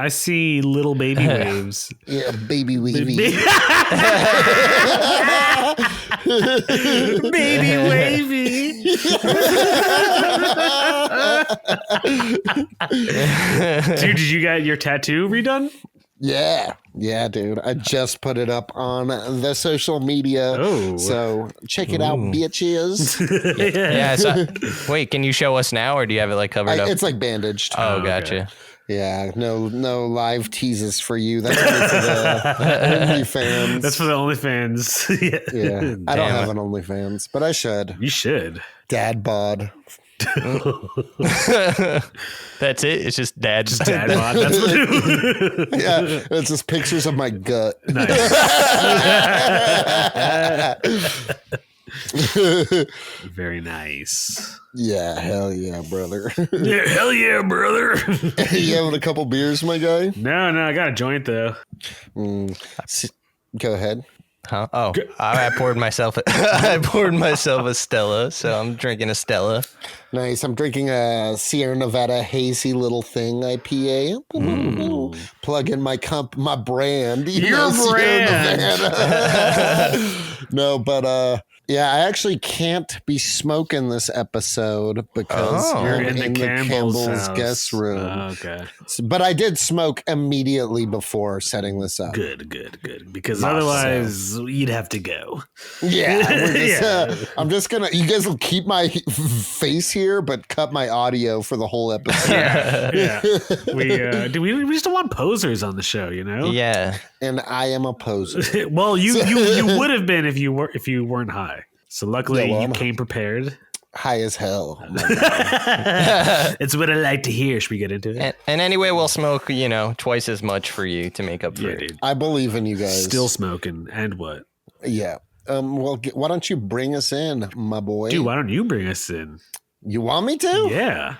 I see little baby waves. Yeah, baby wavy. Baby wavy. Dude, did you get your tattoo redone? Yeah, dude. I just put it up on the social media. Oh. So check it out, bitches. Yeah. So, wait, can you show us now, or do you have it like covered up? It's like bandaged. Oh, okay. gotcha. Yeah, no live teases for you. That's only for the OnlyFans. That's for the OnlyFans. Yeah, I don't have an OnlyFans, but I should. You should. Dad bod. That's it. It's just dad. Just dad bod. That's what Yeah, it's just pictures of my gut. Nice. Very nice. Yeah, hell yeah, brother. Yeah, hell yeah, brother. You having a couple beers, my guy? No, I got a joint though. Go ahead. Huh? Oh, I poured myself. I poured myself a Stella, so I'm drinking a Stella. Nice. I'm drinking a Sierra Nevada hazy little thing IPA. Plug in my brand. Your brand. No, but yeah, I actually can't be smoking this episode because You're I'm in the Campbell's house. guest room. Oh, okay. But I did smoke immediately before setting this up. Good. Because otherwise, you'd have to go. Yeah, we're just, I'm just gonna. You guys will keep my face here, but cut my audio for the whole episode. Yeah. We just don't want posers on the show, you know. Yeah. And I am a poser. Well, you would have been if you weren't high. So luckily, Yeah, well, you came prepared. High as hell. It's what I like to hear. Should we get into it? And anyway, we'll smoke, twice as much for you to make up for Yeah, it. dude. I believe in you guys. Still smoking, and what? Yeah. Well, why don't you bring us in, my boy? Dude, why don't you bring us in? You want me to? Yeah.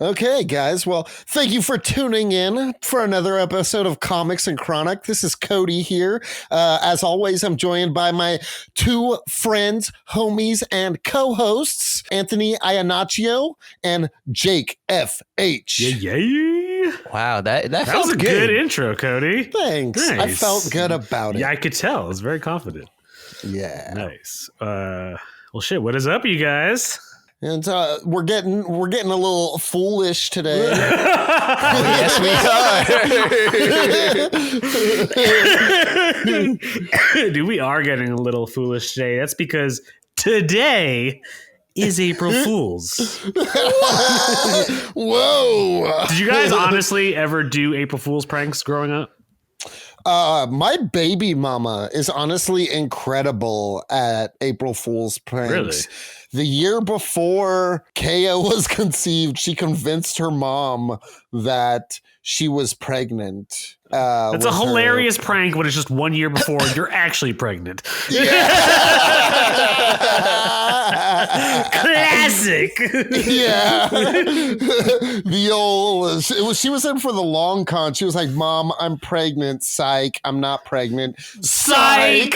Okay, guys. Well, thank you for tuning in for another episode of Comics and Chronic. This is Cody here. As always, I'm joined by my two friends, homies, and co-hosts, Anthony Iannaccio and Jake F.H. Yeah. Wow, that That felt was a good intro, Cody. Thanks. I Nice. felt good about it. Yeah, I could tell. I was very confident. Yeah. Nice. Well, shit. What is up, you guys? And we're getting a little foolish today. Yes, we are. Dude, we are getting a little foolish today. That's because today is April Fool's. Whoa. Did you guys honestly ever do April Fool's pranks growing up? My baby mama is honestly incredible at April Fool's pranks. Really? The year before Kaya was conceived, she convinced her mom that she was pregnant. That's a hilarious prank when it's just 1 year before you're actually pregnant. Classic. Yeah. She was in for the long con. She was like, Mom, I'm pregnant. Psych. I'm not pregnant. Psych.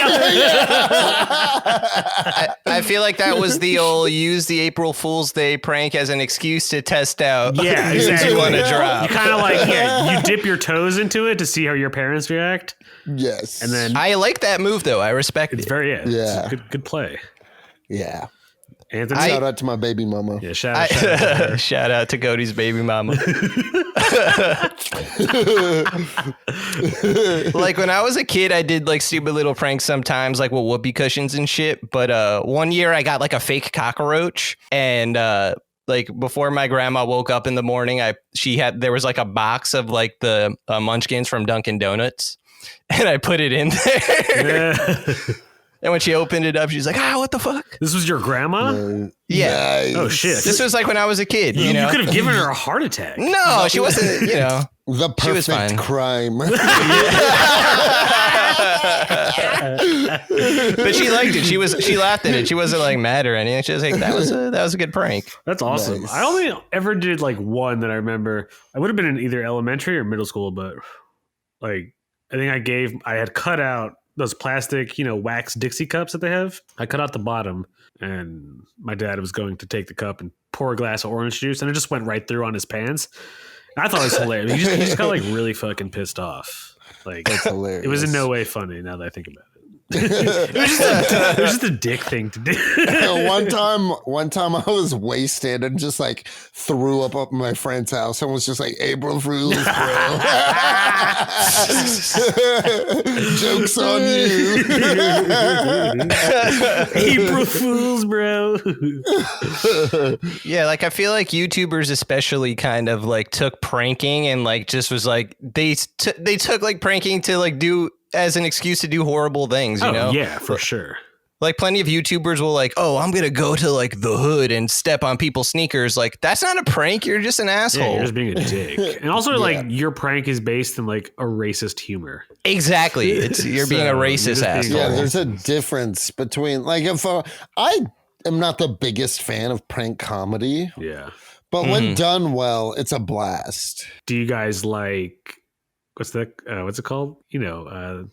I feel like that was the old use the April Fool's Day prank as an excuse to test out. Yeah, who exactly. you want to drop. You kind of like, you dip your toes into it to see how your parents react. Yes. And then I like that move, though. I respect it's it. very, it's Yeah. a good play. Yeah. Anthony? Shout out to my baby mama. Yeah, shout out to her. Shout out to Cody's baby mama. Like when I was a kid, I did like stupid little pranks sometimes, like with whoopee cushions and shit. But one year I got like a fake cockroach, and like before my grandma woke up in the morning, there was like a box of like the munchkins from Dunkin' Donuts, and I put it in there. Yeah. And when she opened it up, she's like, what the fuck? This was your grandma? Yeah. Nice. Oh, shit. This was like when I was a kid, You know? could have given her a heart attack. No, she wasn't, The She was perfect fine. crime. But she liked it. She laughed at it. She wasn't like mad or anything. She was like, that was a good prank. That's awesome. Nice. I only ever did like one that I remember. I would have been in either elementary or middle school, but like I think I had cut out those plastic, wax Dixie cups that they have. I cut out the bottom, and my dad was going to take the cup and pour a glass of orange juice, and it just went right through on his pants. I thought it was hilarious. He just got like really fucking pissed off. Like That's hilarious. it was in no way funny. Now that I think about it. It was just a dick thing to do. one time I was wasted and just like threw up at my friend's house and was just like, April Fools, bro. Joke's on you. April Fools, bro. Yeah, like I feel like YouTubers especially kind of like took pranking and like just was like they took like pranking to like do as an excuse to do horrible things, you know? Yeah, for sure. Like plenty of YouTubers will like, oh, I'm gonna go to like the hood and step on people's sneakers. Like that's not a prank. You're just an asshole. Yeah, you're just being a dick. And also, like your prank is based in like a racist humor. Exactly. You're being a racist asshole. Yeah, there's a difference between like if I am not the biggest fan of prank comedy. Yeah, but when done well, it's a blast. Do you guys like? What's it called? You know,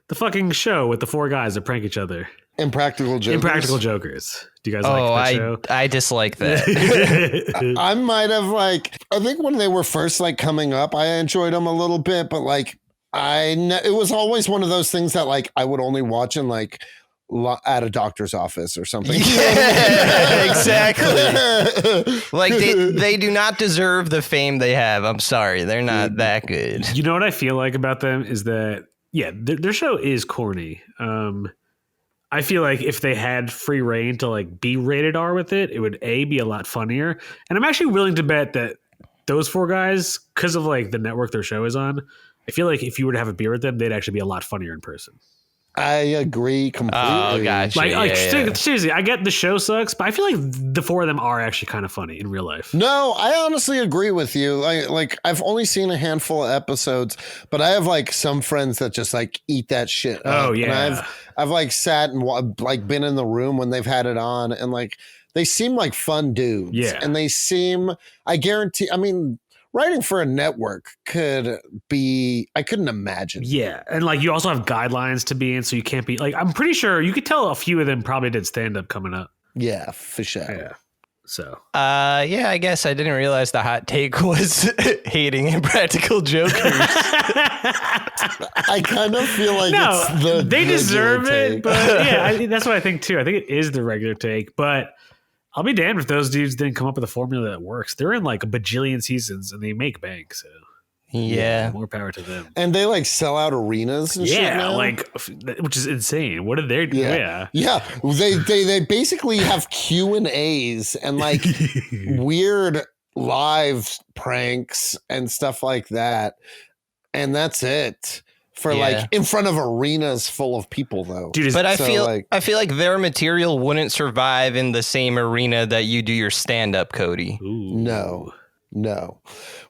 the fucking show with the four guys that prank each other. Impractical Jokers. Impractical Jokers. Do you guys like that show? I dislike that. I might have I think when they were first like coming up, I enjoyed them a little bit, but like it was always one of those things that like I would only watch in like at a doctor's office or something. Yeah, exactly. Like they do not deserve the fame they have. I'm sorry. They're not that good. You know what I feel like about them is that, yeah, their show is corny. I feel like if they had free reign to like be rated R with it, it would be a lot funnier. And I'm actually willing to bet that those four guys, because of like the network their show is on, I feel like if you were to have a beer with them, they'd actually be a lot funnier in person. I agree completely. Oh, gotcha. Seriously, I get the show sucks, but I feel like the four of them are actually kind of funny in real life. No, I honestly agree with you. Like I've only seen a handful of episodes, but I have like some friends that just like eat that shit up. Oh yeah, and I've like sat and like been in the room when they've had it on, and like they seem like fun dudes. Yeah, and they seem. I guarantee. I mean, writing for a network could be, I couldn't imagine. Yeah. And like you also have guidelines to be in, so you can't be like, I'm pretty sure you could tell a few of them probably did stand up coming up. Yeah, for sure. Yeah. So, yeah, I guess I didn't realize the hot take was hating Impractical Jokers. I kind of feel like it's they deserve take. it, but yeah, that's what I think too. I think it is the regular take, but I'll be damned if those dudes didn't come up with a formula that works. They're in like a bajillion seasons and they make bank. So yeah, more power to them. And they like sell out arenas and shit now? like, which is insane. What did they do? Yeah. They basically have Q&As and like weird live pranks and stuff like that. And that's it. For like in front of arenas full of people though. Dude, but I feel like their material wouldn't survive in the same arena that you do your stand-up, Cody. Ooh. No.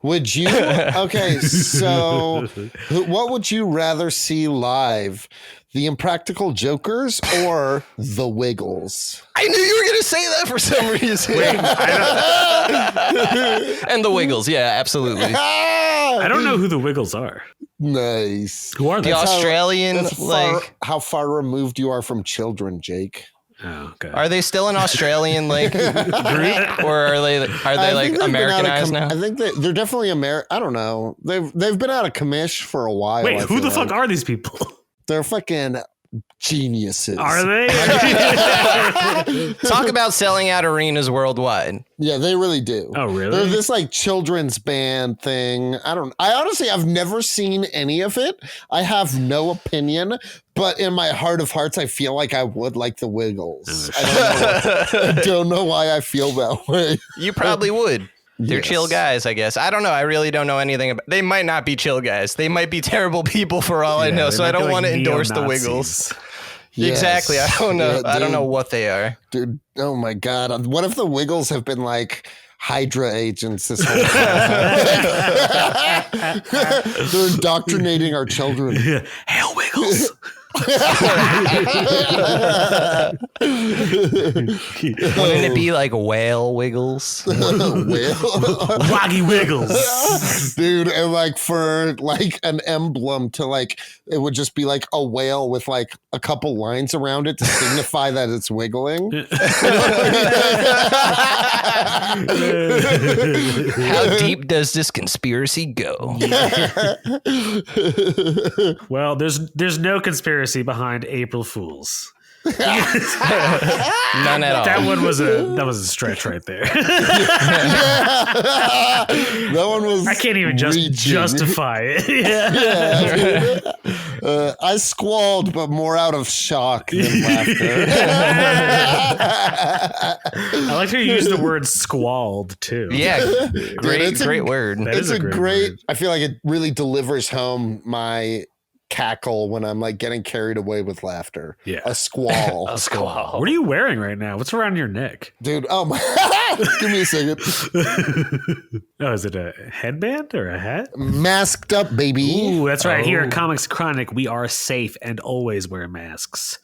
Would you? Okay, so what would you rather see live? The Impractical Jokers or the Wiggles? I knew you were going to say that for some reason. And the Wiggles, yeah, absolutely. I don't know who the Wiggles are. Nice. Who are they? The Australian, how far removed you are from children, Jake. Oh, okay. Are they still an Australian like group, or are they like Americanized now? I think they're definitely American. I don't know. They've been out of commish for a while. Wait, who the fuck are these people? They're fucking geniuses. Are they? Talk about selling out arenas worldwide. Yeah, they really do. Oh, really? They're this like children's band thing. I've never seen any of it. I have no opinion, but in my heart of hearts, I feel like I would like the Wiggles. I don't know why I feel that way. You probably would. They're chill guys, I guess. I don't know. I really don't know anything about. They might not be chill guys. They might be terrible people for all I know. So I don't want to endorse the Wiggles. Yes. Exactly. I don't know. Yeah, I don't know what they are. Dude, oh my God. What if the Wiggles have been like Hydra agents this whole time? They're indoctrinating our children. Hail Wiggles. Wouldn't it be like whale wiggles? Waggy Wiggles. Dude, and like for like an emblem to like, it would just be like a whale with like a couple lines around it to signify that it's wiggling. How deep does this conspiracy go? Well, there's no conspiracy behind April Fools. None at all. That one was a stretch right there. That one was. I can't even justify it. I squalled, but more out of shock than laughter. I like how you use the word squalled too. Yeah, great word. That is a great word. I feel like it really delivers home my cackle when I'm like getting carried away with laughter. Yeah. A squall. A squall. What are you wearing right now? What's around your neck? Dude, oh my. Give me a second. Oh, is it a headband or a hat? Masked up, baby. Ooh, that's right. Here at Comics Chronic, we are safe and always wear masks.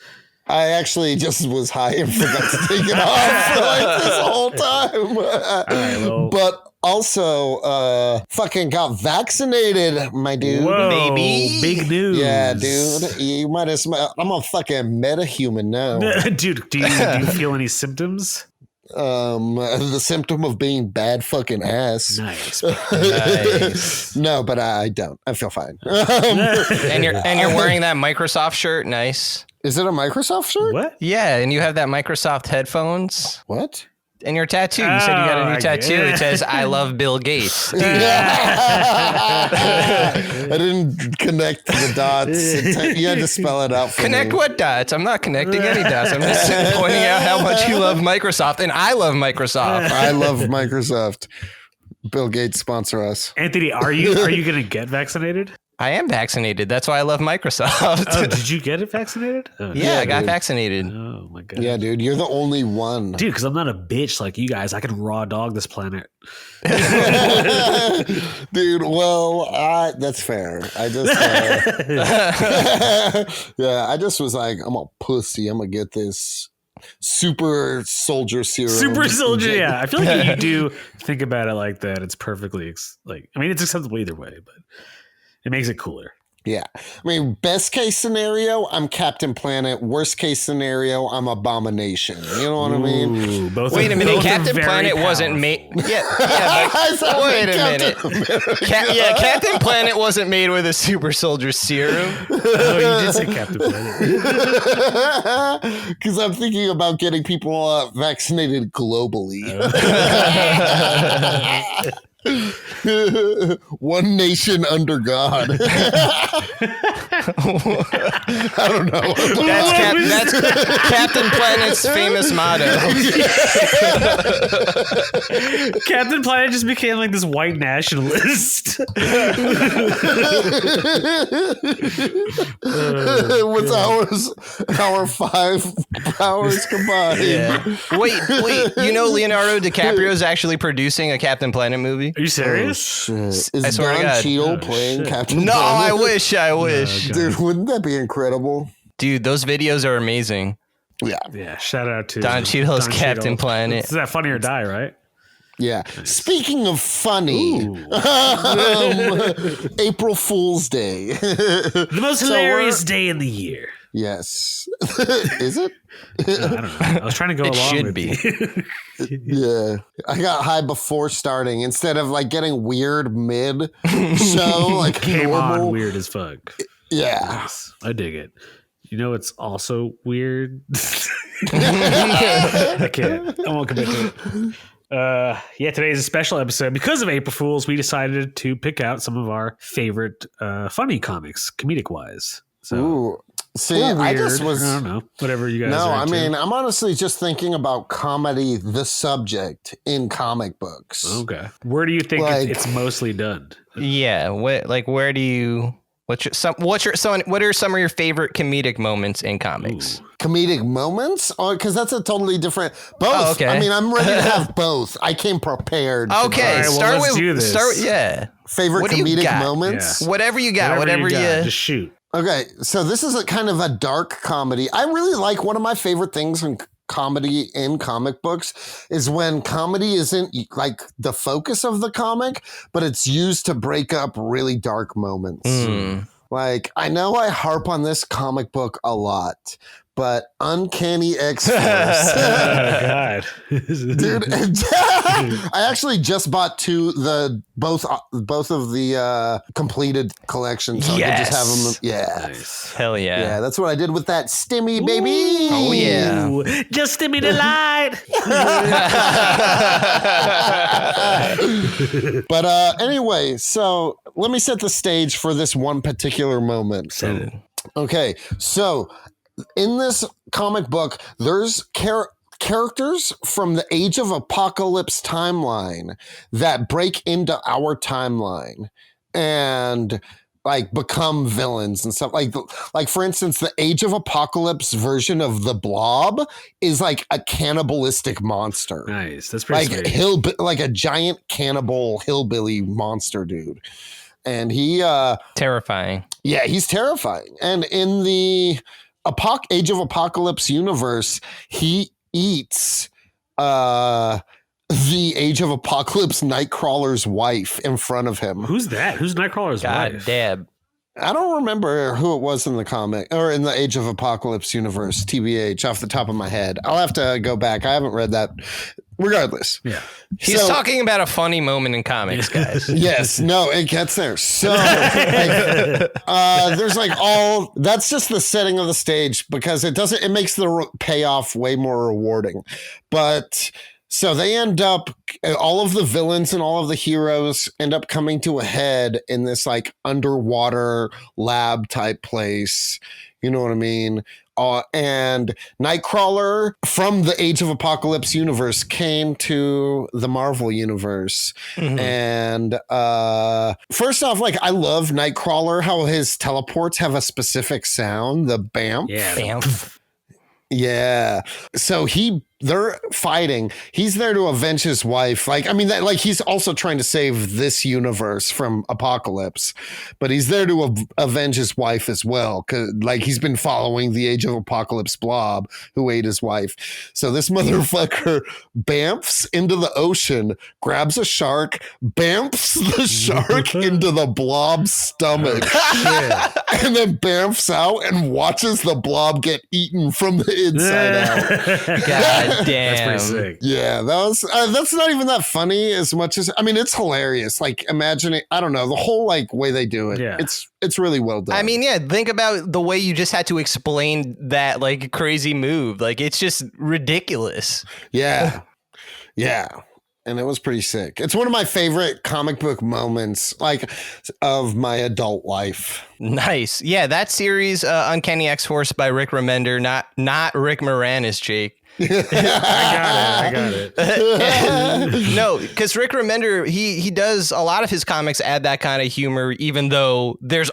I actually just was high and forgot to take it off for like this whole time. All right, well. But also, fucking got vaccinated, my dude. Whoa, Baby. big news. Yeah, dude. You might have smelled. I'm a fucking metahuman now. Dude, do you feel any symptoms? The symptom of being bad fucking ass. Nice. Nice. No, but I don't. I feel fine. And you're wearing that Microsoft shirt. Nice. Is it a Microsoft shirt? What? Yeah, and you have that Microsoft headphones. What? And your tattoo. You said you got a Oh, new tattoo. yeah. It says "I love Bill Gates." I didn't connect the dots. You had to spell it out for Connect me. what dots? I'm not connecting any dots. I'm just pointing out how much you love Microsoft, and I love Microsoft. I love Microsoft. Bill Gates sponsor us. Anthony, are you going to get vaccinated? I am vaccinated. That's why I love Microsoft. Oh, did you get it vaccinated? Oh, yeah, I got dude. vaccinated. Oh my god. Yeah, dude, you're the only one. Dude, because I'm not a bitch like you guys. I can raw dog this planet. Dude, well, that's fair. I just, yeah, I just was like, I'm a pussy. I'm gonna get this super soldier serum. Super soldier, yeah. I feel like if you do think about it like that, it's perfectly I mean, it's acceptable either way, but it makes it cooler. Yeah. I mean, best case scenario, I'm Captain Planet. Worst case scenario, I'm Abomination. You know what I mean? Ooh, both Wait are- a minute, both are Captain very Planet powerful. wasn't made. Yeah, I but said wait a minute. Captain Captain Planet wasn't made with a super soldier serum. Oh, you did say Captain Planet. Because I'm thinking about getting people vaccinated globally. One nation under God. I don't know. That's Captain Planet's famous motto. Captain Planet just became like this white nationalist. With our 5 powers combined. Yeah. Wait. You know Leonardo DiCaprio is actually producing a Captain Planet movie? Are you Oh, serious? shit. I Is swear to Don God. Cheadle Oh, playing shit. Captain No, I Planet? wish. God. Dude, wouldn't that be incredible? Dude, those videos are amazing. Yeah. Yeah, shout out to Don Cheadle's Don Captain Cheadle. Planet. Is that Funny or Die, right? Yeah. Speaking of funny, April Fool's Day. The most hilarious day in the year. Yes. Is it? I don't know. I was trying to go It along should with be. you. Yeah. I got high before starting instead of like getting weird mid show. Like Came normal. on weird as fuck. Yeah. Nice. I dig it. You know it's also weird? I can't. I won't commit to it. Yeah, today is a special episode. Because of April Fools, we decided to pick out some of our favorite funny comics, comedic wise. So, Ooh. See, or weird. I just was. I don't know. Whatever you guys No, are I into. mean, I'm honestly just thinking about comedy, the subject in comic books. Okay. Where do you think Like- it's mostly done? Yeah. Where do you? What are some of your favorite comedic moments in comics? Ooh. Comedic moments? Oh, because that's a totally different. Both. Oh, okay. I mean, I'm ready to have both. I came prepared. to Okay, All right, well, start let's with do this. Yeah. Favorite What do you comedic got? moments? Whatever you got. Whatever you. Just shoot. Okay, so this is a kind of a dark comedy. I really like one of my favorite things in comedy in comic books is when comedy isn't like the focus of the comic, but it's used to break up really dark moments. Like, I know I harp on this comic book a lot, but Uncanny X-Force. Oh, God. Dude, I actually just bought both of the completed collections. So I could just have them. Yeah. Nice. Hell yeah. Yeah, that's what I did with that Stimmy, baby. Oh, yeah. Ooh, just Stimmy the light. But anyway, so let me set the stage for this one particular moment. Okay, so in this comic book, there's characters from the Age of Apocalypse timeline that break into our timeline and like become villains and stuff. Like for instance, the Age of Apocalypse version of the Blob is like a cannibalistic monster. Nice. That's pretty like like a giant cannibal hillbilly monster dude. And he terrifying. Yeah, he's terrifying. And in the Age of Apocalypse universe, he eats the Age of Apocalypse Nightcrawler's wife in front of him. Who's that? Who's Nightcrawler's wife? God damn. I don't remember who it was in the comic or in the Age of Apocalypse universe, TBH, off the top of my head. I'll have to go back. I haven't read that. Regardless. Yeah. He's talking about a funny moment in comics, guys. Yes. No, it gets there. So there's like that's just the setting of the stage because it makes the payoff way more rewarding. But so they end up, all of the villains and all of the heroes end up coming to a head in this like underwater lab type place. You know what I mean? And Nightcrawler from the Age of Apocalypse universe came to the Marvel universe. Mm-hmm. And first off, like I love Nightcrawler, how his teleports have a specific sound, the bamf. Yeah. Bamf. Yeah. So they're fighting. He's there to avenge his wife. Like, I mean, he's also trying to save this universe from apocalypse, but he's there to avenge his wife as well. Cause like he's been following the Age of Apocalypse Blob who ate his wife. So this motherfucker bamfs into the ocean, grabs a shark, bamfs the shark into the Blob's stomach, and then bamfs out and watches the Blob get eaten from the inside out. God damn. That's pretty sick. Yeah, that's not even that funny as much as, I mean, it's hilarious. Like imagine it, I don't know, the whole like way they do it. Yeah. It's really well done. I mean, yeah, think about the way you just had to explain that like crazy move. Like it's just ridiculous. Yeah. Yeah. And it was pretty sick. It's one of my favorite comic book moments, like, of my adult life. Nice. Yeah, that series, Uncanny X-Force by Rick Remender, not Rick Moranis, Jake. I got it. No, because Rick Remender, he does a lot of his comics add that kind of humor, even though there's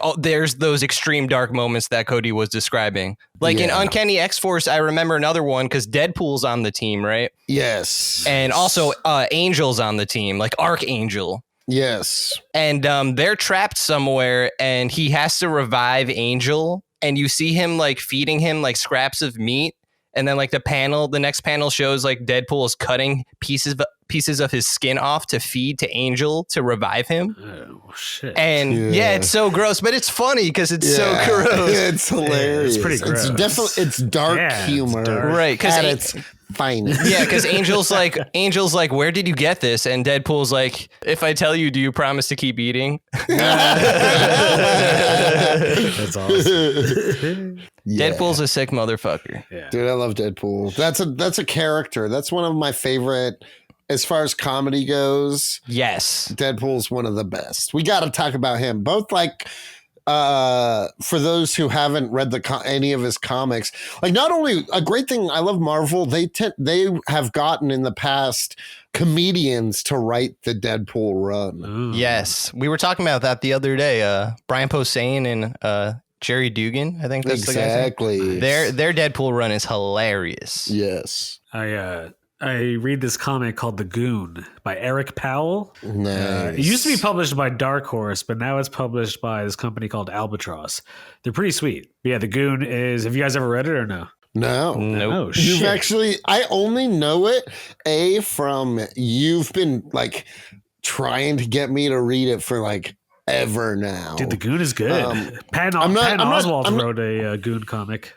those extreme dark moments that Cody was describing. Like in Uncanny X-Force, I remember another one because Deadpool's on the team, right? Yes. And also Angel's on the team, like Archangel. Yes. And they're trapped somewhere and he has to revive Angel. And you see him like feeding him like scraps of meat. And then like the next panel shows like Deadpool is cutting pieces of his skin off to feed to Angel to revive him. Oh, shit. And yeah, it's so gross, but it's funny because it's so gross. It's hilarious. It's pretty gross. It's definitely, it's dark humor. It's dark. Right. At its finest. Yeah, because Angel's like, where did you get this? And Deadpool's like, if I tell you, do you promise to keep eating? That's awesome. Yeah. Deadpool's a sick motherfucker. Yeah. Dude, I love Deadpool. That's a character. That's one of my favorite. As far as comedy goes, Yes. Deadpool's one of the best. We got to talk about him. Both like for those who haven't read any of his comics, like not only a great thing, I love Marvel. They have gotten in the past comedians to write the Deadpool run. Ooh. Yes. We were talking about that the other day. Brian Posehn and Jerry Dugan, I think that's exactly. the guy's name. Their Deadpool run is hilarious. Yes. I I read this comic called The Goon by Eric Powell. Nice. It used to be published by Dark Horse, but now it's published by this company called Albatross. They're pretty sweet. But yeah, The Goon is. Have you guys ever read it or no? No. Oh You've shit! actually, I only know it, from you've been like trying to get me to read it for like ever now. Dude, The Goon is good. Patton Oswalt wrote a Goon comic.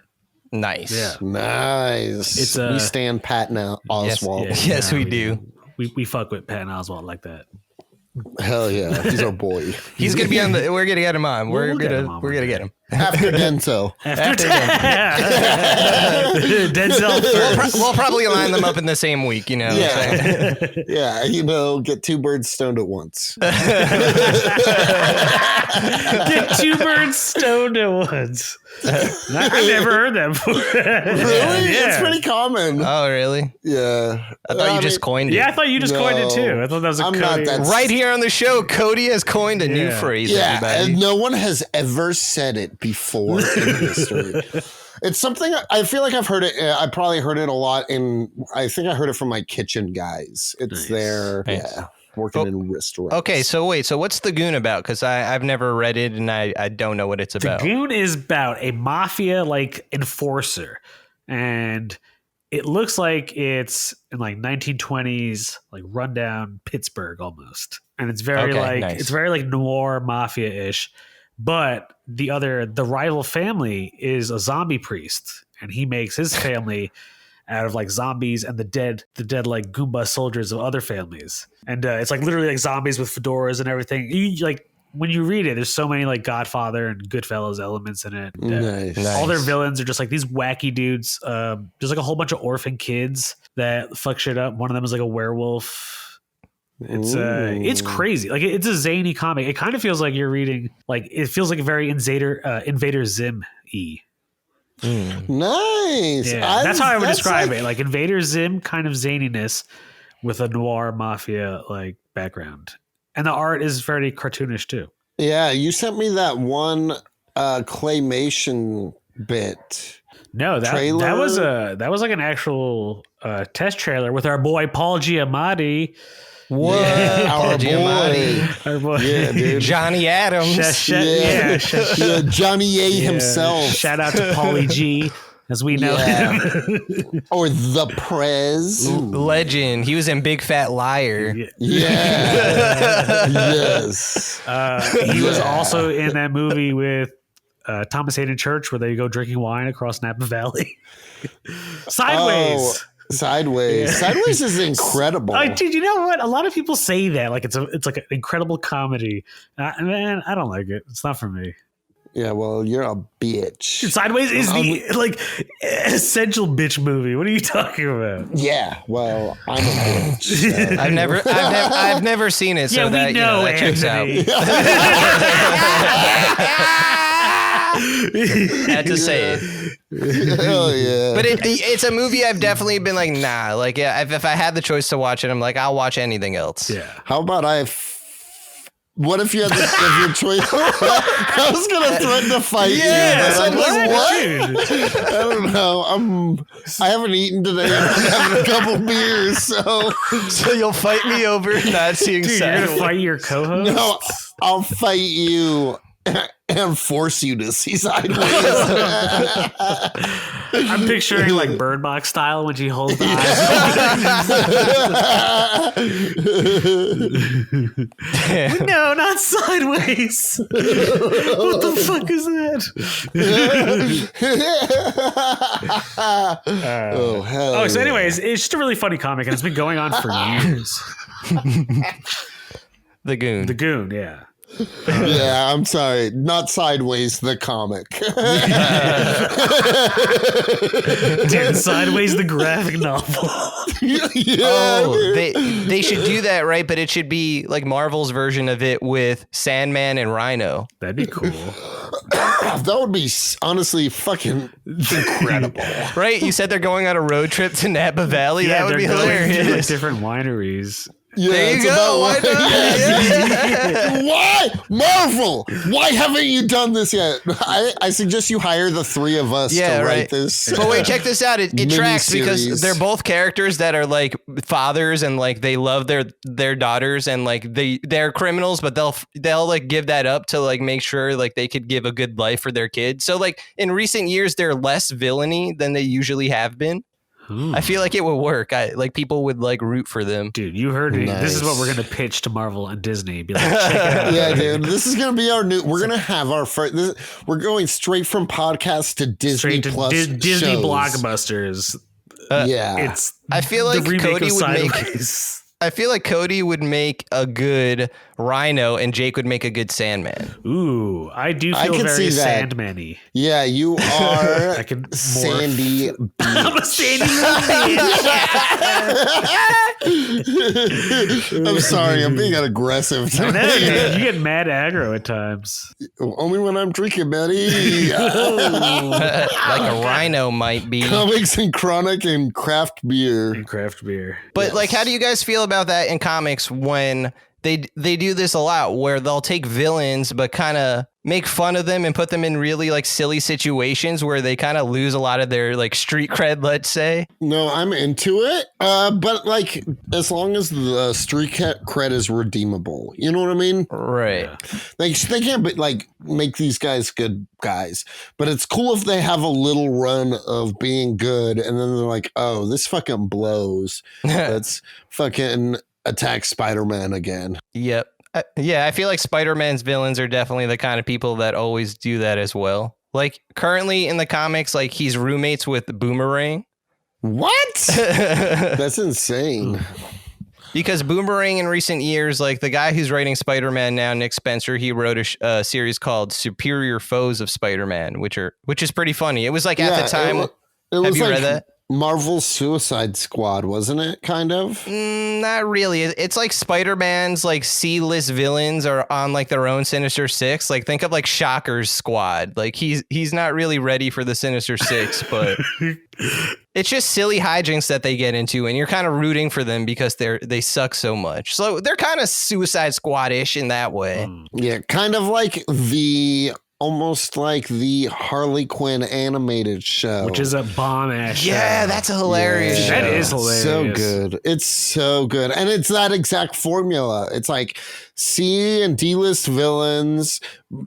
Nice. Yeah. Nice. We stand Pat now, Oswald. Yes, we do. We fuck with Patton Oswalt like that. Hell yeah, he's our boy. He's gonna be on the. We're gonna get him on. We're gonna get him after Denzel. After Denzel. We'll probably line them up in the same week. You know. Yeah. Yeah. You know, get two birds stoned at once. Get two birds stoned at once. I've never heard that before. Really? Yeah. It's pretty common. Oh, really? Yeah. I thought you just coined it. Yeah, I thought you just coined it too. I thought that was a I'm Cody. not that Right here on the show, Cody has coined a new phrase. Yeah, everybody. and no one has ever said it before in history. It's something I feel like I've heard it. I probably heard it a lot I think I heard it from my kitchen guys. It's Nice. working in restaurants. Okay, so wait, so what's The Goon about? Because I've never read it and I don't know what it's about. The Goon is about a mafia like enforcer, and it looks like it's in like 1920s, like rundown Pittsburgh almost, and it's very it's very like noir mafia ish. But the rival family is a zombie priest, and he makes his family out of like zombies and the dead like Goomba soldiers of other families. And it's like literally like zombies with fedoras and everything. You like when you read it, there's so many like Godfather and Goodfellas elements in it. Nice. All their villains are just like these wacky dudes. There's like a whole bunch of orphan kids that fuck shit up. One of them is like a werewolf. It's crazy. Like it's a zany comic. It kind of feels like you're reading like it feels like a very Invader Zim-y. Nice. Yeah, that's how I would describe it. Like Invader Zim kind of zaniness with a noir mafia like background. And the art is very cartoonish too. Yeah, you sent me that one claymation bit. No, that was like an actual test trailer with our boy Paul Giamatti. What? Yeah, Paul Giamatti. Our boy. Yeah, dude. Johnny Adams. Yeah, Johnny A himself. Shout out to Paulie G, as we know him. Or the Prez. Legend. He was in Big Fat Liar. Yeah. Yes. He was also in that movie with Thomas Hayden Church where they go drinking wine across Napa Valley. Sideways. Oh. Sideways. Sideways is incredible. Dude, you know what? A lot of people say that like it's like an incredible comedy. Man, I don't like it. It's not for me. Yeah, well, you're a bitch. Dude, Sideways is the like essential bitch movie. What are you talking about? Yeah, well, I'm a bitch. So. I've never seen it, so yeah, that, we know, that checks out. Had to say it. Hell yeah. But it's a movie I've definitely been like, nah. Like, if I had the choice to watch it, I'm like, I'll watch anything else. Yeah. How about what if you had your choice? I was gonna threaten to fight you. But what? I don't know. I haven't eaten today. I'm having a couple beers, so you'll fight me over not seeing. Dude, you're gonna fight your co-host? No, I'll fight you and force you to see Sideways. I'm picturing like Bird Box style when she holds the eyes. No, not Sideways. What the fuck is that? Oh hell! So anyways, it's just a really funny comic, and it's been going on for years. The Goon. The Goon, yeah. Yeah, I'm sorry. Not Sideways, the comic. Dude, Sideways, the graphic novel. They should do that, right? But it should be like Marvel's version of it with Sandman and Rhino. That'd be cool. That would be honestly fucking incredible. Right? You said they're going on a road trip to Napa Valley. Yeah, that would be they're going to, hilarious. like, different wineries. Yeah, There you it's go. Why about not? Why, Marvel? Why haven't you done this yet? I suggest you hire the three of us to write this. But wait, check this out. It tracks because miniseries. they're both characters that are like fathers and like they love their daughters and like they're criminals, but they'll like give that up to like make sure like they could give a good life for their kids. So like in recent years, they're less villainy than they usually have been. I feel like it would work. Like people would like root for them. Dude, you heard me. Nice. This is what we're gonna pitch to Marvel and Disney. Be like, check it out. Yeah, dude. This is gonna be our new. We're gonna have our first. We're going straight from podcast to Disney Straight to Plus Disney shows. blockbusters. Yeah, It's I feel like the remake Cody of would make. Sideways. I feel like Cody would make a good Rhino and Jake would make a good Sandman. Ooh, I do I feel can very see that. Sandman-y. yeah. You are I can morph. Sandy. I'm a Sandy little I'm sorry. I'm being aggressive I know, today. man. You get mad aggro at times. Only when I'm drinking, Betty. Like a Rhino might be. Comics and chronic and craft beer. And craft beer. But like, how do you guys feel about that in comics when they do this a lot where they'll take villains but kind of make fun of them and put them in really like silly situations where they kind of lose a lot of their like street cred, let's say? No, I'm into it. But like, as long as the street cred is redeemable, you know what I mean? Right. Yeah. Like, they can't be, like make these guys good guys, but it's cool if they have a little run of being good, and then they're like, "Oh, this fucking blows. Let's fucking attack Spider-Man again." Yep. Yeah, I feel like Spider-Man's villains are definitely the kind of people that always do that as well. Like currently in the comics, like he's roommates with Boomerang. What? That's insane. Because Boomerang in recent years, like the guy who's writing Spider-Man now, Nick Spencer, he wrote a series called Superior Foes of Spider-Man, which is pretty funny. It was like at the time. it Have was you like read that? Marvel's Suicide Squad, wasn't it? Kind of. Not really. It's like Spider-Man's like C-list villains are on like their own Sinister Six. Like think of like Shocker's squad. Like he's not really ready for the Sinister Six, but it's just silly hijinks that they get into, and you're kind of rooting for them because they suck so much. So they're kind of Suicide Squad-ish in that way. Yeah, kind of like almost like the Harley Quinn animated show. Which is a bomb-ass Yeah, show. that's a hilarious show. That is hilarious. So good. It's so good. And it's that exact formula. It's like C and D-list villains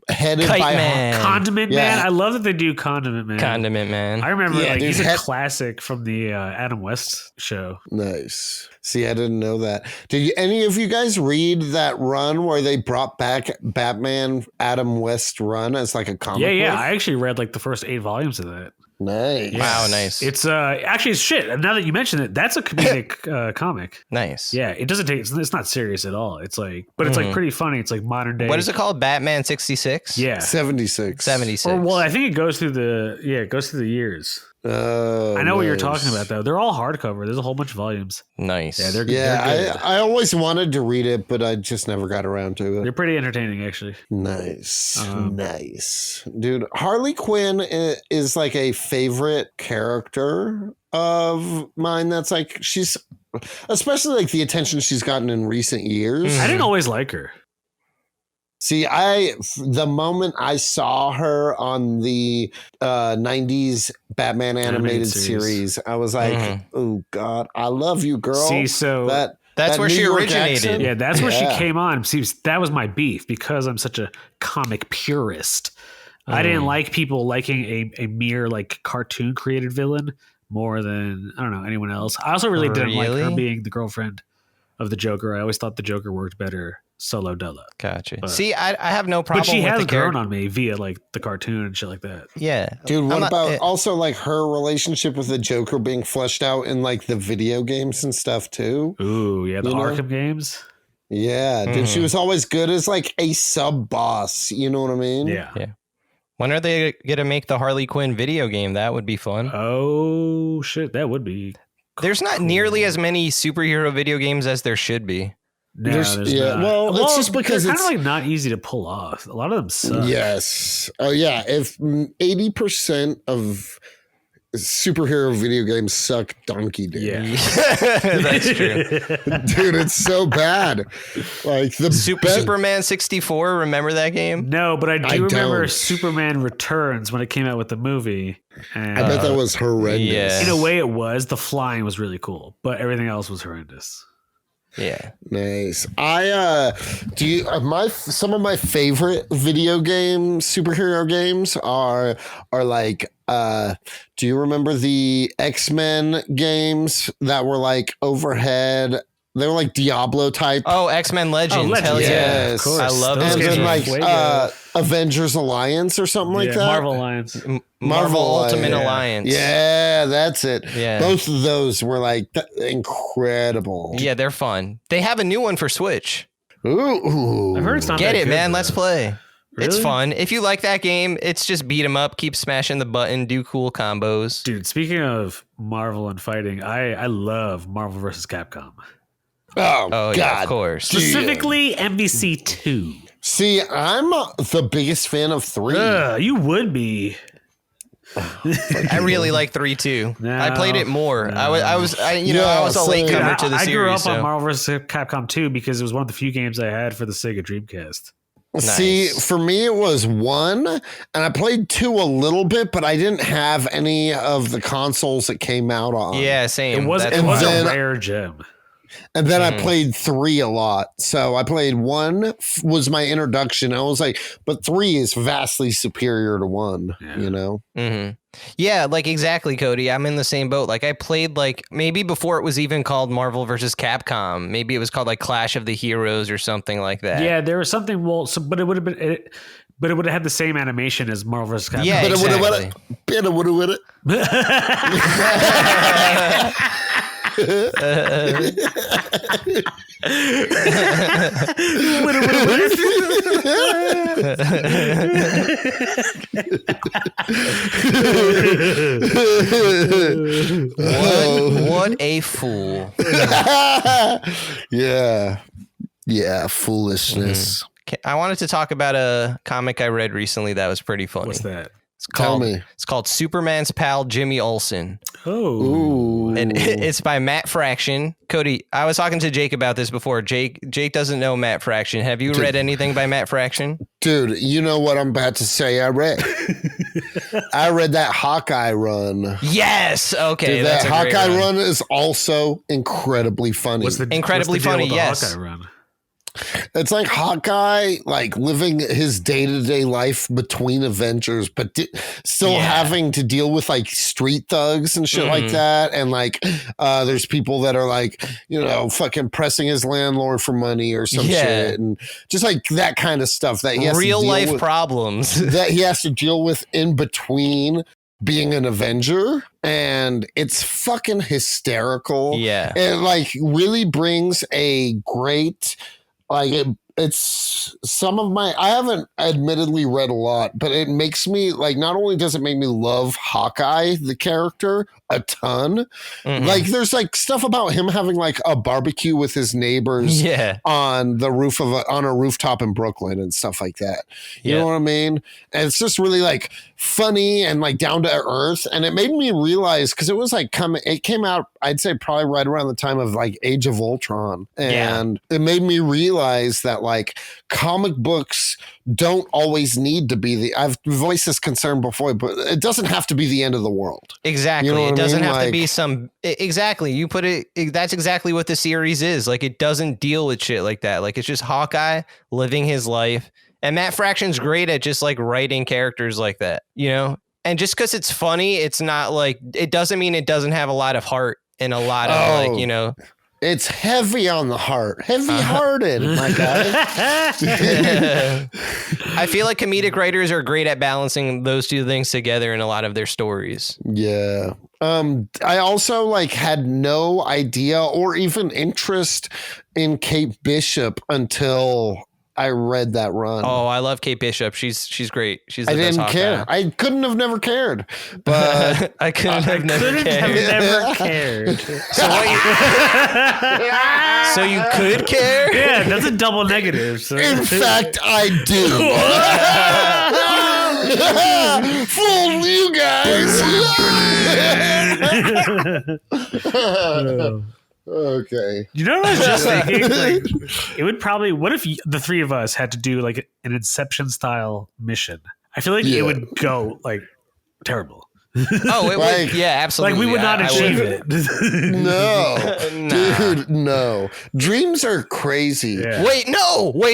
headed Kite by Man. Condiment Yeah. Man. I love that they do Condiment Man. Condiment Man. I remember Yeah, like dude, he's a classic from the Adam West show. Nice. See, I didn't know that. Did any of you guys read that run where they brought back Batman Adam West run as like a comic Yeah. book? I actually read like the first 8 volumes of that. Nice. Wow, nice. It's actually it's shit. Now that you mention it, that's a comedic comic. Nice. Yeah, it doesn't take. It's not serious at all. It's like, but it's like pretty funny. It's like modern day. What is it called? Batman 66? Yeah. 76. 76. Or well, I think it goes through the years. Oh, I know what you're nice. talking about though. They're all hardcover. There's a whole bunch of volumes. Nice. Yeah, they're Yeah, good. I always wanted to read it, but I just never got around to it. They're pretty entertaining actually. Nice. Nice. Dude, Harley Quinn is like a favorite character of mine. That's like, she's, especially like the attention she's gotten in recent years. I didn't always like her. See, the moment I saw her on the 90s Batman animated series, I was like, oh God, I love you, girl. See, so That's where New she York originated. accent? yeah, that's where Yeah. she came on. See, that was my beef because I'm such a comic purist. I didn't like people liking a mere like cartoon created villain more than I don't know anyone else. I also really didn't like her Really? being the girlfriend of the Joker. I always thought the Joker worked better solo dolo. Gotcha. See, I have no problem But she with has the grown character. on me via like the cartoon and shit like that. Yeah. Dude, what I'm not- about also like her relationship with the Joker being fleshed out in like the video games and stuff too? Ooh, yeah, the You know? Arkham games. Yeah, dude, she was always good as like a sub boss. You know what I mean? Yeah. When are they going to make the Harley Quinn video game? That would be fun. Oh shit, that would be. There's not nearly as many superhero video games as there should be. No, There's- there's yeah, not. well, it's just because they're it's- kind of like not easy to pull off. A lot of them suck. Yes. Oh yeah. If 80% of superhero video games suck donkey dick. Yeah. That's true. Dude, it's so bad. Like the Superman 64. Remember that game? No, but I do remember don't. Superman Returns when it came out with the movie. And I bet that was horrendous. yeah. in a way it was. The flying was really cool, but everything else was horrendous. Yeah. Nice. Some of my favorite video games, superhero games are like do you remember the X-Men games that were like overhead? They were like Diablo type. Oh, X-Men Legends. Legends. Hell yeah. Yes. Of course. I love Those And those games then are like way Avengers Alliance or something like Yeah, that. Marvel Alliance. Marvel Ultimate yeah. Alliance. Yeah, that's it. Yeah. Both of those were like incredible. Yeah, they're fun. They have a new one for Switch. Ooh. I've heard it's not Get that it, good, man. though. Let's play. It's Really? fun. If you like that game, it's just beat 'em up, keep smashing the button, do cool combos. Dude, speaking of Marvel and fighting, I love Marvel vs. Capcom. Oh, Oh, God. yeah, of course. Specifically MVC 2. See, I'm the biggest fan of 3. You would be. I really like 3 too. No, I played it more. no. I was a Yeah, late same. comer to the I series. grew up so. on Marvel vs. Capcom 2 because it was one of the few games I had for the Sega Dreamcast. See, Nice. for me, it was 1, and I played 2 a little bit, but I didn't have any of the consoles it came out on. Yeah, same. It was That's it was why. then- a rare gem. And then I played 3 a lot. So I played 1 was my introduction. I was like, but 3 is vastly superior to 1, Yeah. you know? Mhm. Yeah, like exactly, Cody. I'm in the same boat. Like I played like maybe before it was even called Marvel versus Capcom. Maybe it was called like Clash of the Heroes or something like that. Yeah, there was something. Well, but it would have been. But it would have had the same animation as Marvel vs. Capcom. Yeah, But it would've- exactly. Bit of with it. What a fool. Yeah. Yeah. Foolishness. I wanted to talk about a comic I read recently that was pretty funny. What's that? It's Tell called, me. It's called Superman's pal Jimmy Olsen. Oh, Ooh. And it's by Matt Fraction. Cody, I was talking to Jake about this before. Jake doesn't know Matt Fraction. Have you read anything by Matt Fraction? Dude, you know what I'm about to say. I read that Hawkeye run. Yes. Okay. Dude, that's that a great Hawkeye run is also incredibly funny. Incredibly what's the deal funny, with the yes. Hawkeye run? It's like Hawkeye, like living his day-to-day life between Avengers, but still having to deal with like street thugs and shit like that. And like, there's people that are like, you know, fucking pressing his landlord for money or some shit, and just like that kind of stuff that he has Real to deal life with, problems. that he has to deal with in between being an Avenger, and it's fucking hysterical. Yeah. It like really brings a great. Like it's some of my, I haven't admittedly read a lot, but it makes me like, not only does it make me love Hawkeye, the character, a ton, like there's like stuff about him having like a barbecue with his neighbors on the roof of on a rooftop in Brooklyn and stuff like that. You know what I mean? And it's just really like funny and like down to earth. And it made me realize, cause it was like it came out, I'd say probably right around the time of like Age of Ultron. And it made me realize that like comic books don't always need to be I've voiced this concern before, but it doesn't have to be the end of the world. Exactly. You know what It doesn't I mean? have to Like- be some. Exactly. You put it. That's exactly what the series is. Like it doesn't deal with shit like that. Like it's just Hawkeye living his life. And Matt Fraction's great at just like writing characters like that, you know? And just because it's funny, it's not like, it doesn't mean it doesn't have a lot of heart and a lot of like, you know. It's heavy on the heart, heavy-hearted, my guy. I feel like comedic writers are great at balancing those two things together in a lot of their stories. Yeah. I also like had no idea or even interest in Kate Bishop until I read that run. Oh, I love Kate Bishop. She's great. She's the I best didn't care. Hawkeye. I couldn't have never cared. But I couldn't have never Couldn't cared. have never cared. So you could care? Yeah, that's a double negative. So. in fact, I do. Fool you guys. Okay. You know what I was just thinking? Like, it would probably. What if the three of us had to do like an Inception style mission? I feel like it would go like terrible. Oh, it would. Yeah, absolutely. Like we would not achieve it. No, dude, no. Dreams are crazy. Yeah. Wait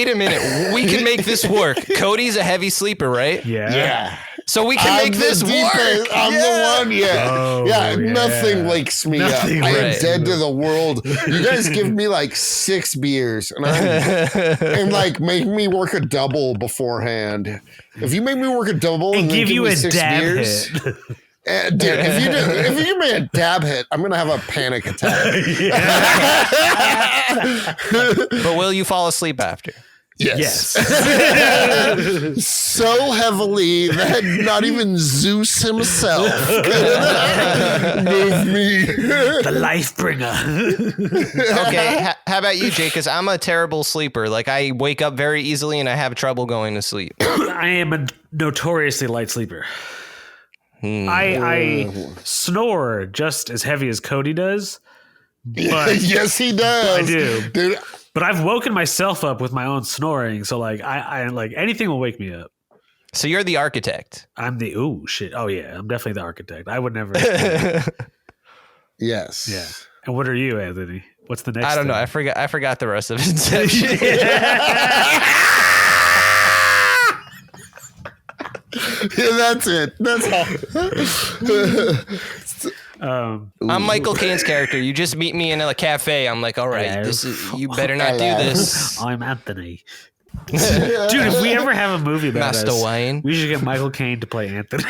a minute. We can make this work. Cody's a heavy sleeper, right? Yeah. So we can make this work. I'm the one. Yeah. Oh, yeah. Nothing wakes me Nothing, up. I am right. dead to the world. You guys give me like 6 beers and like make me work a double beforehand. If you make me work a double and then give you me a 6 dab beers, hit. dude, if you give me a dab hit, I'm gonna have a panic attack. But will you fall asleep after? Yes. So heavily that not even Zeus himself could move me. The life bringer. Okay, how about you, Jake? Because I'm a terrible sleeper. Like, I wake up very easily and I have trouble going to sleep. I am a notoriously light sleeper. I snore just as heavy as Cody does. But Yes, he does. I do. Dude, But I've woken myself up with my own snoring, so like I like anything will wake me up. So you're the architect. I'm the shit. Oh yeah, I'm definitely the architect. I would never. yes. Yeah. And what are you, Anthony? What's the next? I don't know. thing? I forgot the rest of Inception. Yeah, that's it. That's all. I'm Michael Caine's character. You just meet me in a cafe. I'm like, all right, you better not do this. I'm Anthony. Dude, if we ever have a movie about Master us, Wayne. we should get Michael Caine to play Anthony.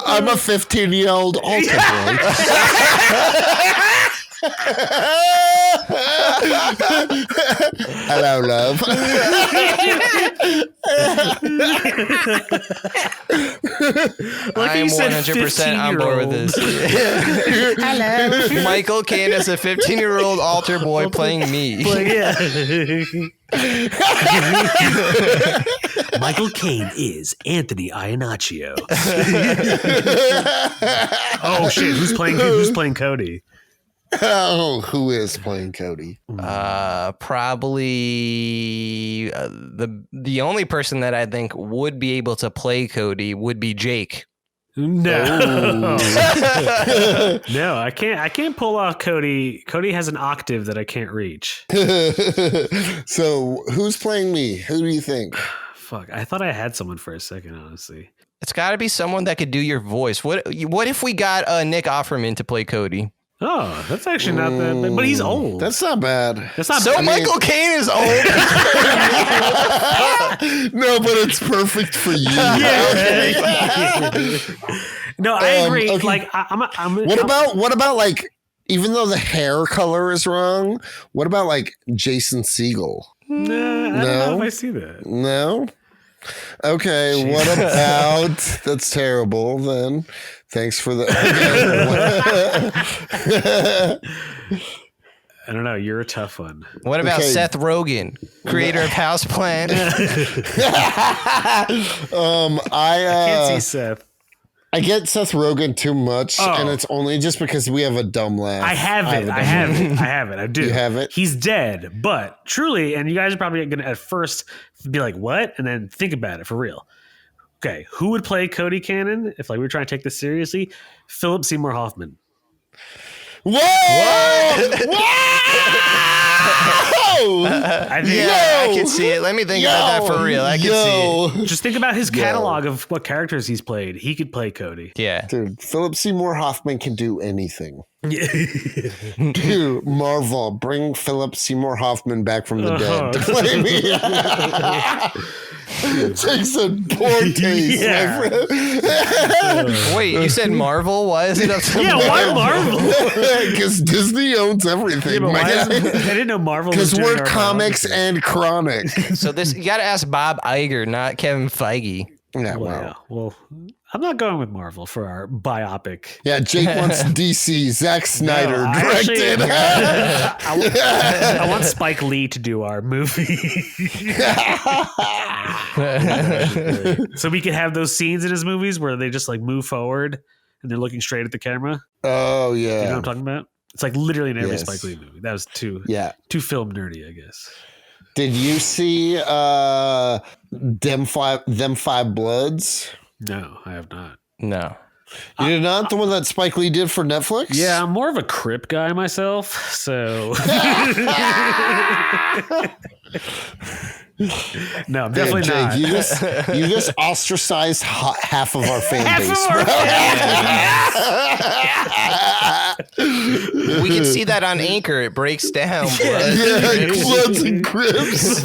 I'm a 15-year-old altar boy. Hello, love. Like I'm you said, 100% on board with this. Hello. Michael Caine is a 15-year-old altar boy playing me. Yeah. Michael Caine is Anthony Iannaccio. Oh shit! Who's playing Cody? Oh, who is playing Cody? Probably the only person that I think would be able to play Cody would be Jake. No, no, I can't pull off Cody. Cody has an octave that I can't reach. So, who's playing me? Who do you think? Fuck, I thought I had someone for a second, honestly. It's got to be someone that could do your voice. What if we got Nick Offerman to play Cody? Oh, that's actually not that bad. But he's old. That's not bad. That's not So bad. Michael Caine is old. No, but it's perfect for you. No, I agree. Okay. Like, I'm What about like, even though the hair color is wrong, what about like Jason Segel? Nah, I don't know if I see that. No? Okay, what about that's terrible then. Thanks for the I don't know. You're a tough one. What about Okay. Seth Rogen, creator of Houseplant? I Can't see Seth. I get Seth Rogen too much, Oh. and it's only just because we have a dumb laugh. I have it. I do. You have it? He's dead. But truly, and you guys are probably going to at first be like, what? And then think about it for real. Okay. Who would play Cody Cannon if like we were trying to take this seriously? Philip Seymour Hoffman. Whoa! Whoa! I think Yeah, I can see it. Let me think about that for real. I can see it. just think about his catalog of what characters he's played. He could play Cody. Yeah. Dude, Philip Seymour Hoffman can do anything. Dude, Marvel, bring Philip Seymour Hoffman back from the dead to play me. Takes a poor taste, Yeah. my friend. Wait, you said Marvel? Why is it up to Yeah, why Marvel? Because Disney owns everything. Yeah, but my why guy. I didn't know Marvel was Because doing we're our comics biography. and chronic. So this, you got to ask Bob Iger, not Kevin Feige. Yeah, Well, I'm not going with Marvel for our biopic. Yeah, Jake wants DC. Zack Snyder directed. I want Spike Lee to do our movie. So we can have those scenes in his movies where they just like move forward and they're looking straight at the camera. Oh, yeah. You know what I'm talking about? It's like literally in every Yes. Spike Lee movie. That was too film nerdy, I guess. Did you see them Five Bloods? No, I have not. No. You did not? The one that Spike Lee did for Netflix? Yeah, I'm more of a Crip guy myself, so no, I'm definitely Jake, not. You just ostracized half of our fan base. We can see that on Anchor. It breaks down. Yeah, Bloods and Crips.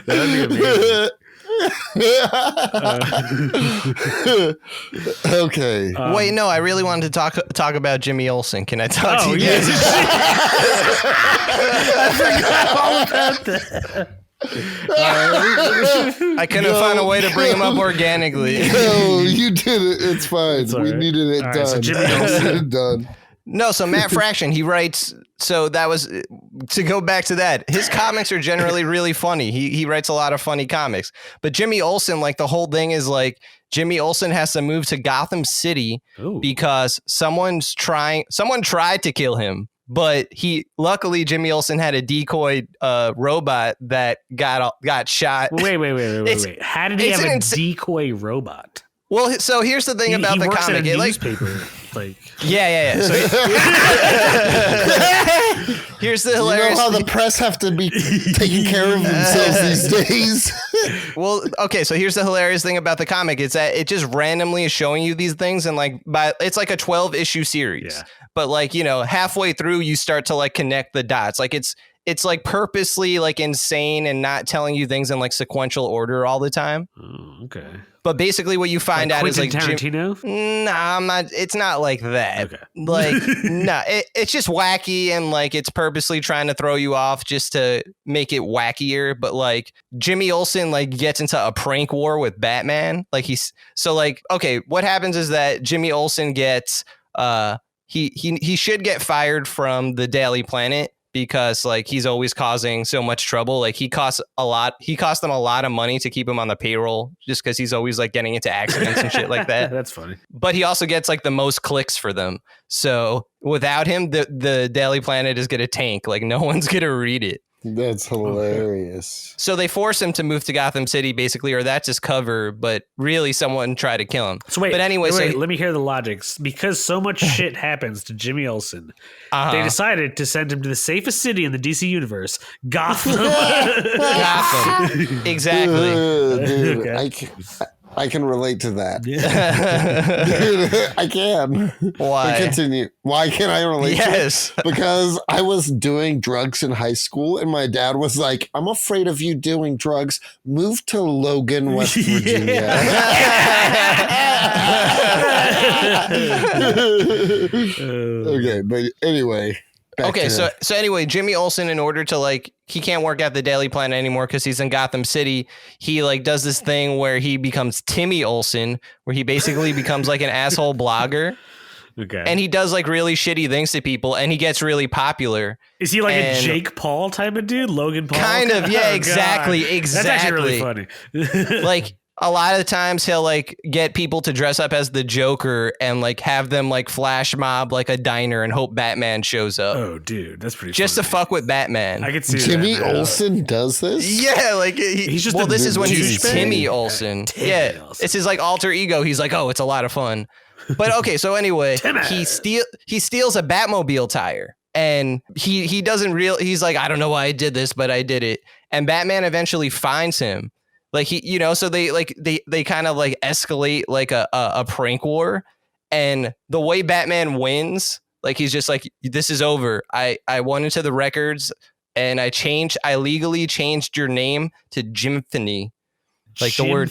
That'd be amazing. Okay. Wait, no, I really wanted to talk about Jimmy Olsen. Can I talk to you? Yes. I forgot all about that. I couldn't find a way to bring him up organically. No, you did it. It's fine. It's all We right. needed it All right, done. so Jimmy We Olsen. needed it done. No, so Matt Fraction, he writes. So that was to go back to that. His comics are generally really funny. He writes a lot of funny comics. But Jimmy Olsen, like the whole thing is like Jimmy Olsen has to move to Gotham City Ooh. because someone tried to kill him. But luckily Jimmy Olsen had a decoy robot that got shot. Wait. How did he have a decoy robot? Well, so here's the thing about the works comic. at a It, like, newspaper. Like, yeah. So here's the hilarious. You know how the press have to be taking care of themselves these days. Well, okay, so here's the hilarious thing about the comic. It's that it just randomly is showing you these things, and like it's like a 12-issue series. Yeah. But like, you know, halfway through you start to like connect the dots. Like it's like purposely like insane and not telling you things in like sequential order all the time. oh, okay. But basically what you find out is like Tarantino. Nah, I'm not. It's not like that. Okay. Like, no, it's just wacky and like it's purposely trying to throw you off just to make it wackier. But like Jimmy Olsen like gets into a prank war with Batman. Like okay, what happens is that Jimmy Olsen gets he should get fired from the Daily Planet because like he's always causing so much trouble. Like he cost them a lot of money to keep him on the payroll just because he's always like getting into accidents and shit like that. That's funny. But he also gets like the most clicks for them. So without him, the Daily Planet is going to tank. Like no one's going to read it. That's hilarious. So they force him to move to Gotham City, basically, or that's his cover. But really, someone tried to kill him. So wait, but anyway, let me hear the logics. Because so much shit happens to Jimmy Olsen, they decided to send him to the safest city in the DC universe, Gotham. Gotham. Exactly. Dude, Okay. I can relate to that. Yeah. I can. Why? Continue. Why can't I relate Yes. to it? Because I was doing drugs in high school and my dad was like, I'm afraid of you doing drugs. Move to Logan, West Virginia. Okay, but anyway. Okay, so anyway, Jimmy Olsen, in order to like, he can't work at the Daily Planet anymore because he's in Gotham City. He like does this thing where he becomes Timmy Olsen, where he basically becomes like an asshole blogger. Okay. And he does like really shitty things to people, and he gets really popular. Is he like a Jake Paul type of dude? Logan Paul? Kind of, yeah, Oh, exactly. God. That's actually really funny. Like a lot of the times he'll like get people to dress up as the Joker and like have them like flash mob like a diner and hope Batman shows up. Oh, dude, that's pretty just funny. to fuck with Batman. I could see Jimmy that. Olsen does this? Yeah, like He's just well, a this is when he's douchebag. Timmy Olsen. Timmy Yeah, Olsen. it's his like alter ego. He's like, oh, it's a lot of fun. But okay, so anyway, he steals a Batmobile tire, and he doesn't he's like, I don't know why I did this, but I did it. And Batman eventually finds him. Like so they kind of like escalate like a prank war, and the way Batman wins, like he's just like, this is over. I went into the records and I legally changed your name to Jimphony. Like the word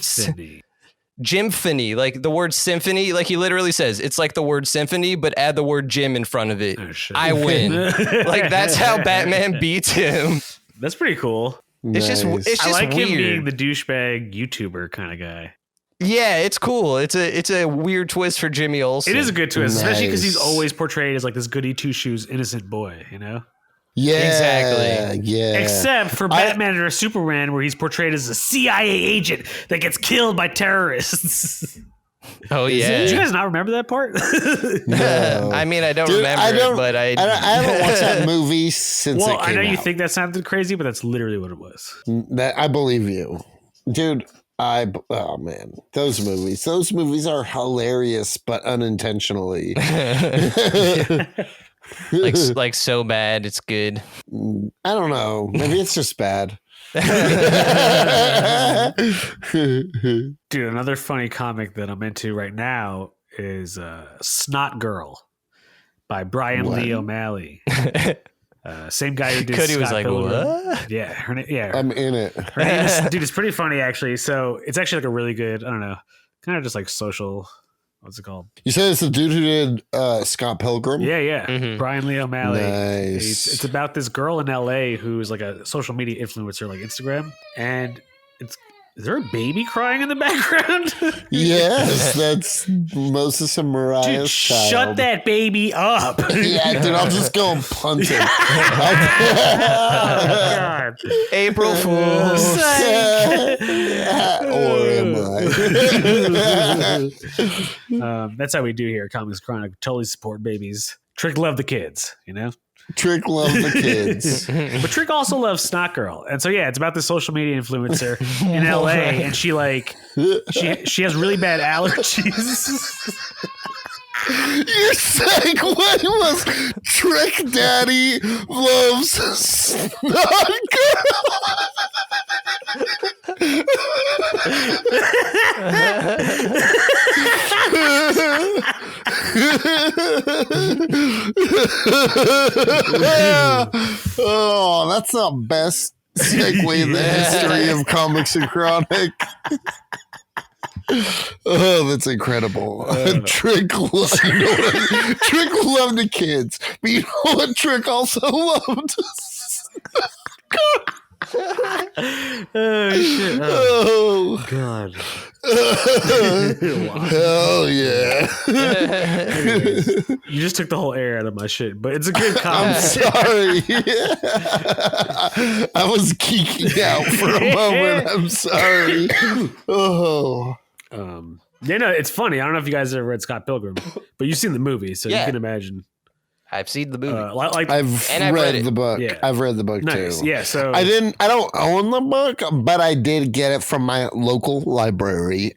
Jimphony, like the word symphony, like he literally says it's like the word symphony, but add the word Jim in front of it. Oh, shit. I win. Like that's how Batman beats him. That's pretty cool. It's just I like weird. him being the douchebag YouTuber kind of guy. Yeah, it's cool. It's a weird twist for Jimmy Olsen. It is a good twist, especially because he's Nice. always portrayed as like this goody two shoes innocent boy, you know. Yeah, Exactly. Yeah, Except for Batman or Superman, where he's portrayed as a CIA agent that gets killed by terrorists. Oh Is yeah. Did you guys not remember that part? No. I mean, I don't Dude, remember I don't- it, but I haven't watched that movie since Well, it came I know you out. think that sounded crazy, but that's literally what it was. That I believe you, dude. Oh man, those movies are hilarious, but unintentionally. like so bad it's good. I don't know. Maybe it's just bad. Dude, another funny comic that I'm into right now is Snotgirl by Brian What? Lee O'Malley. Same guy who did Cody Scott was like, Pilgrim. what? Yeah, her I'm in it. name is, dude, it's pretty funny actually. So it's actually like a really good, I don't know, kind of just like social. What's it called? You said it's the dude who did Scott Pilgrim. Yeah. Mhm. Brian Lee O'Malley. Nice. It's about this girl in LA who's like a social media influencer, like Instagram, and is there a baby crying in the background? Yes, that's Moses and Mariah's Dude, child. shut that baby up. Yeah, dude, I'll just go and punt it. Oh, God. April Fools. Or am I? That's how we do here at Comics Chronic. Totally support babies. Trick love the kids, you know? Trick love the kids. But Trick also loves Snotgirl. And so, yeah, it's about this social media influencer in LA. And she she has really bad allergies. Your segue was Trick Daddy loves Snot Oh, that's the best segue in the history of Comics and Chronic. Oh, that's incredible. Trick loved the kids, but you know what Trick also loved? Oh, shit. Oh, God. hell yeah. Anyways, you just took the whole air out of my shit, but it's a good I'm comic. sorry. I was geeking out for a moment. I'm sorry. Oh. Yeah, no, it's funny. I don't know if you guys ever read Scott Pilgrim, but you've seen the movie, so Yeah. you can imagine. I've seen the movie. Like I've And I've read read it. the book. Yeah. I've read the book nice, too. yeah. So I don't own the book, but I did get it from my local library.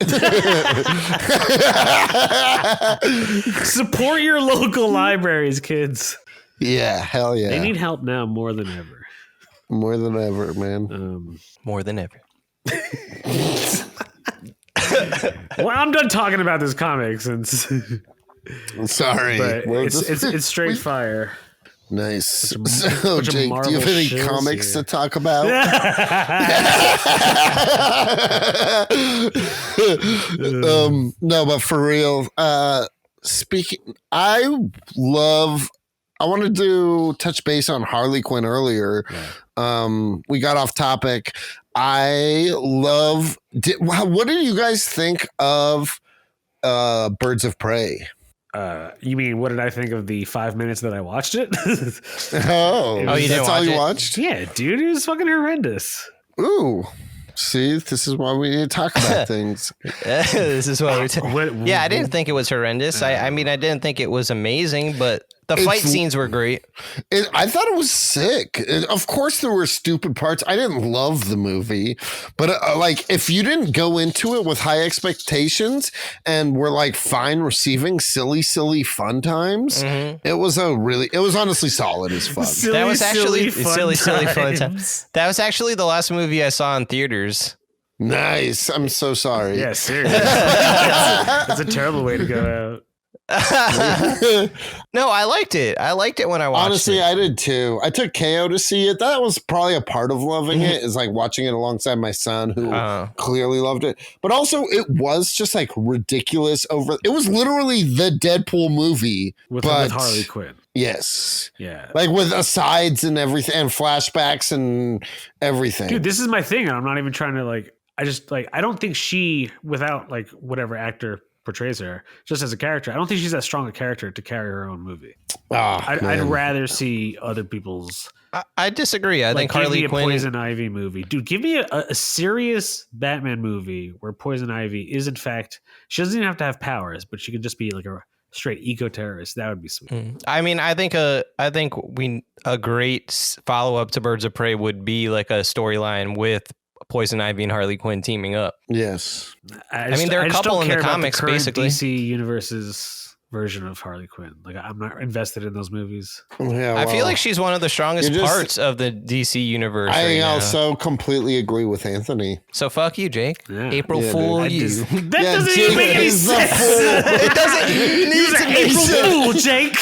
support your local libraries, kids. Yeah, hell yeah. They need help now more than ever. More than ever, man. More than ever. Well, I'm done talking about this comic since, Sorry. but We're it's just- straight fire. nice. So, bunch of Jake, do you Marvel have any shills comics here. to talk about? No, but for real, speaking, I wanted to touch base on Harley Quinn earlier. We got off topic. What did you guys think of Birds of Prey? You mean what did I think of the 5 minutes that I watched it? Oh, you that's didn't all watch you it? watched? Yeah, dude, it was fucking horrendous. Ooh. See, this is why we need to talk about things. This is what we're Yeah, I didn't think it was horrendous. I mean, I didn't think it was amazing, but the fight scenes were great. I thought it was sick. Of course, there were stupid parts. I didn't love the movie, but like, if you didn't go into it with high expectations and were like fine receiving silly fun times, it was honestly solid as fuck. That was actually silly fun times. times. That was actually the last movie I saw in theaters. Nice. I'm so sorry. Yeah, seriously. That's a terrible way to go out. No, I liked it. I liked it when I watched Honestly, it. I did too. I took KO to see it. That was probably a part of loving it, is like watching it alongside my son who clearly loved it. But also it was just like ridiculous it was literally the Deadpool movie. with but Harley Quinn. yes. Yeah. Like with asides and everything and flashbacks and everything. Dude, this is my thing, and I'm not even trying to like. I don't think she, without like whatever actor portrays her, just as a character, I don't think she's that strong a character to carry her own movie. I'd rather see other people's. I disagree. I think Harley give me a Quinn. Poison Ivy movie, dude. Give me a serious Batman movie where Poison Ivy is in fact, she doesn't even have to have powers, but she could just be like a straight eco-terrorist. That would be sweet. I mean, I think a great follow up to Birds of Prey would be like a storyline with Poison Ivy and Harley Quinn teaming up. Yes. I mean, there are a couple in the comics, basically. DC Universe's version of Harley Quinn. Like, I'm not invested in those movies. Yeah, I feel like she's one of the strongest parts of the DC universe. I also completely agree with Anthony. So fuck you, Jake. Yeah. April Fool you. That doesn't even make any sense. It doesn't need to make April sense. Fool, Jake.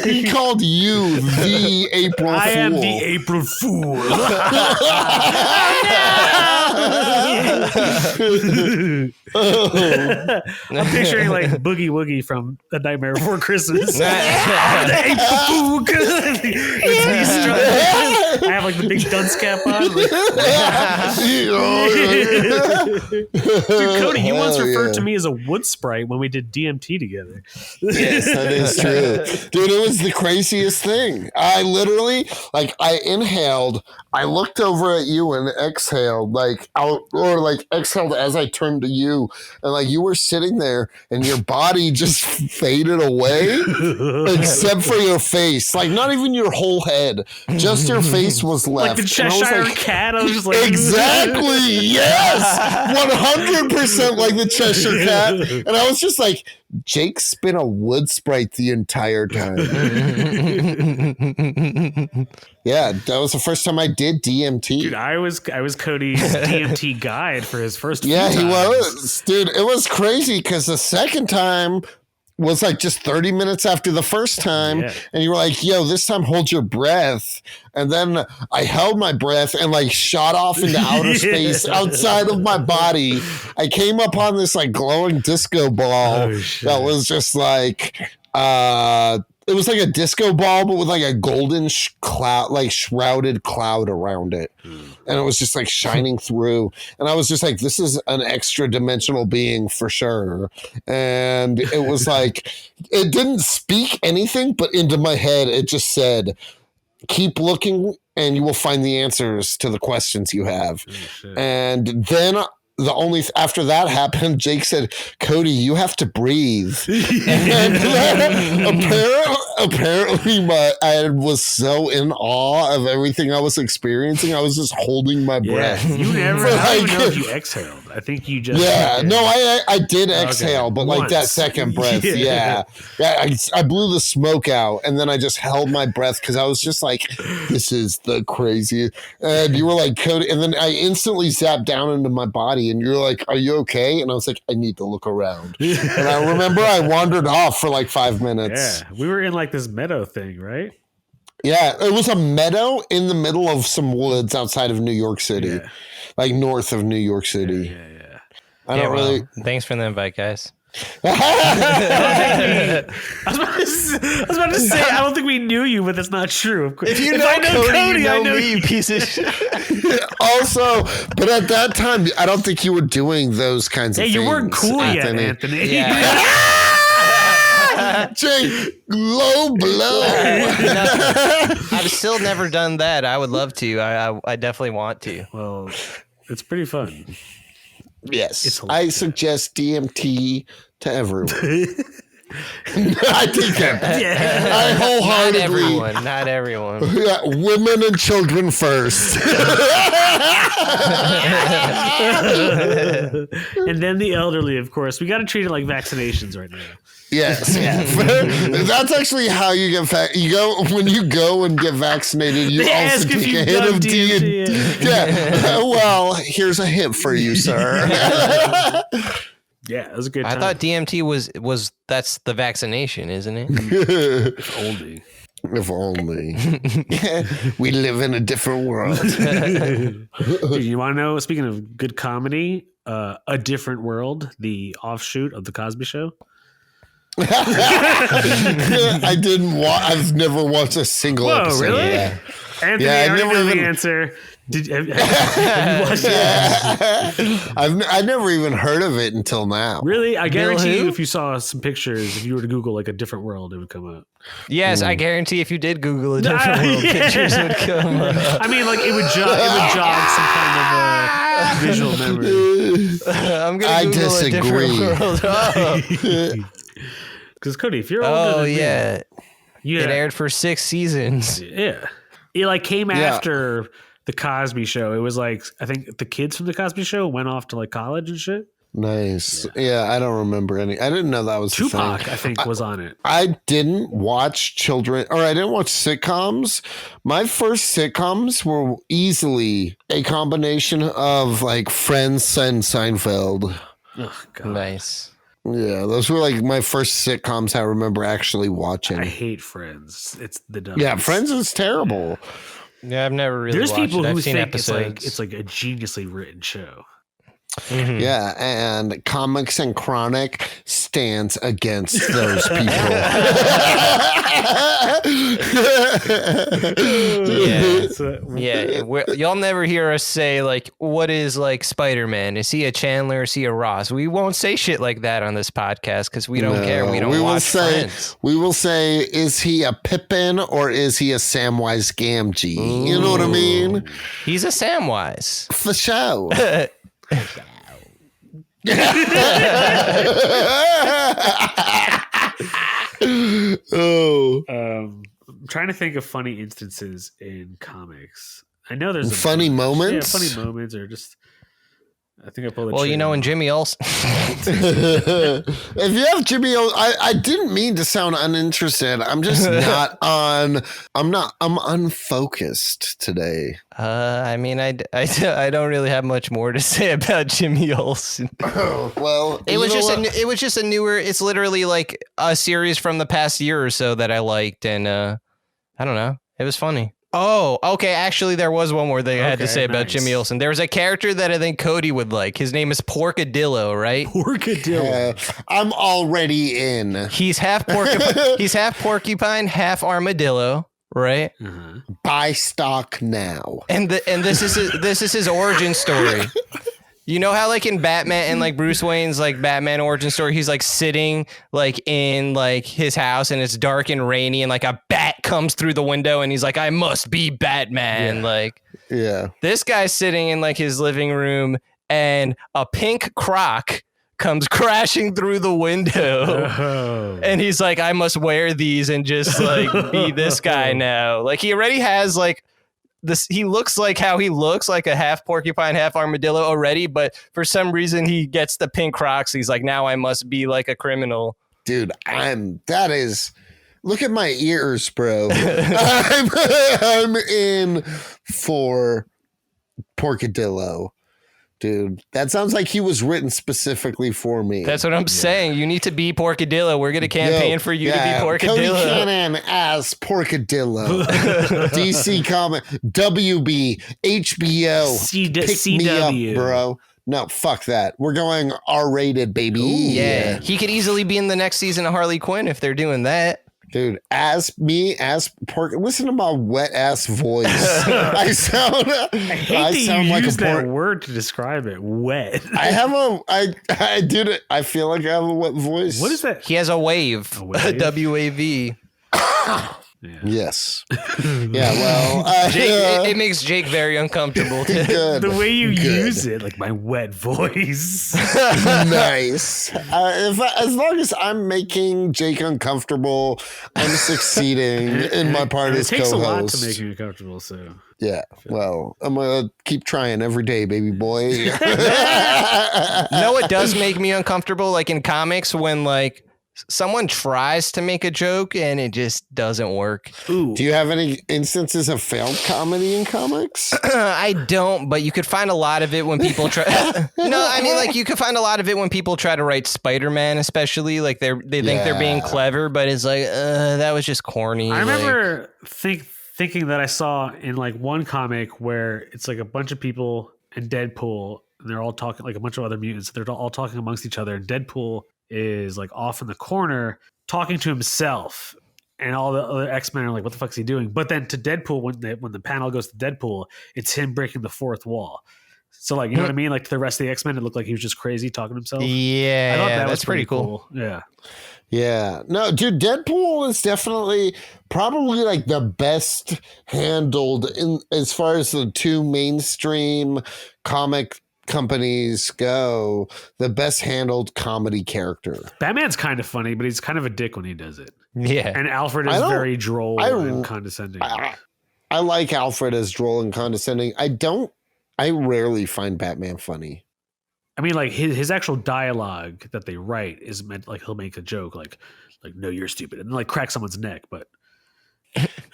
He called you the April Fool. I am the April Fool. I'm picturing like Boogie Woogie from A Nightmare Before Christmas. I'm the April Fool. It's me struggling. I have like the big dunce cap on. Dude, Cody, you once referred to me as a wood sprite when we did DMT together. Yes, that is true. Dude, it was the craziest thing. I literally, like, I inhaled, I looked over at you and exhaled, like, out, or like exhaled as I turned to you. And like, you were sitting there and your body just faded away, except for your face. Like, not even your whole head, just your face was left. Like the Cheshire Cat. I was just like, exactly, yes, 100% like the Cheshire Cat. And I was just like, Jake's been a wood sprite the entire time. Yeah, that was the first time I did DMT. Dude, I was Cody's DMT guide for his first. Yeah, few he times. was. Dude, it was crazy because the second time was like just 30 minutes after the first time. Yeah. And you were like, yo, this time hold your breath. And then I held my breath and like shot off into outer space outside of my body. I came upon this like glowing disco ball that was just like, it was like a disco ball, but with like a golden cloud, like shrouded cloud around it. And it was just like shining through. And I was just like, this is an extra dimensional being for sure. And it was like, it didn't speak anything, but into my head, it just said, keep looking and you will find the answers to the questions you have. And then after that happened, Jake said, Cody, you have to breathe. And apparently I was so in awe of everything I was experiencing. I was just holding my breath. You never, I don't even know if you exhaled. I think you just. Yeah, no, I did exhale, but like that second breath. Yeah. I blew the smoke out and then I just held my breath because I was just like, this is the craziest. And you were like, Cody, and then I instantly zapped down into my body. And you're like, are you okay? And I was like, I need to look around. And I remember I wandered off for like 5 minutes. Yeah, we were in like this meadow thing, right? Yeah, it was a meadow in the middle of some woods outside of New York City, like north of New York City. Yeah. I don't really. Thanks for the invite, guys. I was about to say, I don't think we knew you, but that's not true. If I know Cody, I know me, you piece of shit. Also, but at that time, I don't think you were doing those kinds of things. Hey, you weren't cool yet, Anthony. Yeah. Jake, low blow. I've still never done that. I would love to. I definitely want to. Well, it's pretty fun. Yes, I suggest DMT to everyone. I think that. I wholeheartedly. Not everyone. Yeah, women and children first. And then the elderly, of course. We got to treat it like vaccinations right now. Yes, that's actually how you get you go when you go and get vaccinated. You They also ask if take a you've hit done of DMT. DMT. Yeah. Well, here's a hint for you, sir. Yeah, it was a good time. I thought DMT was that's the vaccination, isn't it? If only. If only. We live in a different world. Dude, you want to know, speaking of good comedy, A Different World, the offshoot of The Cosby Show? I didn't watch. I've never watched a single episode really? of that. Anthony, Yeah, I I already never know the even- answer. Have you watched it? I never even heard of it until now. Really? I guarantee who? you, if you saw some pictures, if you were to Google like A Different World, it would come up. Yes, I guarantee if you did Google a different world, pictures would come up. I mean, like it would jog some kind of visual memory. I'm gonna I Google a disagree. different world. Oh, Because Cody, if you're older than me, yeah. yeah, It aired for 6 seasons. yeah, it like came Yeah. after the Cosby Show. It was like I think the kids from the Cosby Show went off to like college and shit. Nice. Yeah, I don't remember any. I didn't know that was the Tupac, thing. I think, was on it. I didn't watch I didn't watch sitcoms. My first sitcoms were easily a combination of like Friends and Seinfeld. Oh god, Nice. Yeah, those were like my first sitcoms I remember actually I watching. hate Friends. It's the dumbest. Yeah, Friends is terrible. Yeah, I've never really There's watched people it. I've who seen think episodes. it's like a geniusly written show. Mhm. Yeah, and Comics and Chronic stands against those people. Yeah. So- Yeah, y'all never hear us say like, "What is like Spider-Man? Is he a Chandler? Is he a Ross?" We won't say shit like that on this podcast because we don't care. We don't will watch say, Friends. We will say, is he a Pippin or is he a Samwise Gamgee? You know what I mean? He's a Samwise. For show. Oh, I'm trying to think of funny instances in comics. I know there's funny moments? Yeah, funny moments, or just. I think I pulled. Well, you know, in Jimmy Olsen. if you have Jimmy, I didn't mean to sound uninterested. I'm just not on. I'm unfocused today. I mean, I don't really have much more to say about Jimmy Olsen. Well, It was just a newer. It's literally like a series from the past year or so that I liked, and I don't know. It was funny. Oh, okay. Actually, there was one more thing I had to Okay, say about nice. Jimmy Olsen. There was a character that I think Cody would like. His name is Porkadillo, right? Porkadillo. I'm already in. He's half porcupine, half armadillo, right? Uh-huh. Buy stock now. And this is his origin story. You know how like in Batman and like Bruce Wayne's like Batman origin story, he's like sitting like in like his house and it's dark and rainy and like a bat comes through the window and he's like, I must be Batman. Yeah. Like Yeah. this guy's sitting in like his living room and a pink croc comes crashing through the window. Oh. And he's like, I must wear these and just like be this guy now. Like he already has like this. He looks like how he looks, like a half porcupine, half armadillo already. But for some reason, he gets the pink Crocs. He's like, now I must be like a criminal. Dude, look at my ears, bro. I'm in for Porkadillo. Dude, that sounds like he was written specifically for me. That's what I'm saying. You need to be Porkadillo. We're going to campaign for you to be Cody Porkadillo. Cannon as Porkadillo. DC Comic, WB, HBO. Pick me CW. up, bro. No, fuck that. We're going R-rated, baby. Yeah. He could easily be in the next season of Harley Quinn if they're doing that. Dude, as Pork, listen to my wet ass voice. I sound like use a that pork. word to describe it. Wet. I did it. I feel like I have a wet voice. What is that? He has a wave. A wave? W-A-V. Yeah. Yes. Yeah. Well, It makes Jake very uncomfortable. good. The way you Good. use it, like my wet voice. Nice. As long as I'm making Jake uncomfortable, I'm succeeding in my part And as it takes co-host. a lot to make you uncomfortable. So Yeah. Well, I'm gonna keep trying every day, baby boy. No, it does make me uncomfortable. Like in comics, when like someone tries to make a joke and it just doesn't work. Ooh. Do you have any instances of failed comedy in comics? I don't, but you could find a lot of it when people try. No, I mean, like, you could find a lot of it when people try to write Spider-Man, especially. Like, they think they're being clever, but it's like, that was just corny. I remember thinking that I saw in like one comic where it's like a bunch of people and Deadpool, and they're all talking, like a bunch of other mutants. They're all talking amongst each other, and Deadpool is like off in the corner talking to himself, and all the other X-Men are like, what the fuck is he doing? But then to Deadpool, when the panel goes to Deadpool, it's him breaking the fourth wall. So like, you know what I mean? Like to the rest of the X-Men, it looked like he was just crazy talking to himself. Yeah, I thought that's was pretty cool. Yeah. Yeah. No, dude, Deadpool is definitely probably like the best handled in as far as the two mainstream comic companies go, the best handled comedy character. Batman's kind of funny, but he's kind of a dick when he does it. Yeah. And Alfred is very droll and condescending. I like Alfred as droll and condescending. I rarely find Batman funny. I mean, like his actual dialogue that they write is meant like he'll make a joke like no, you're stupid, and like crack someone's neck, but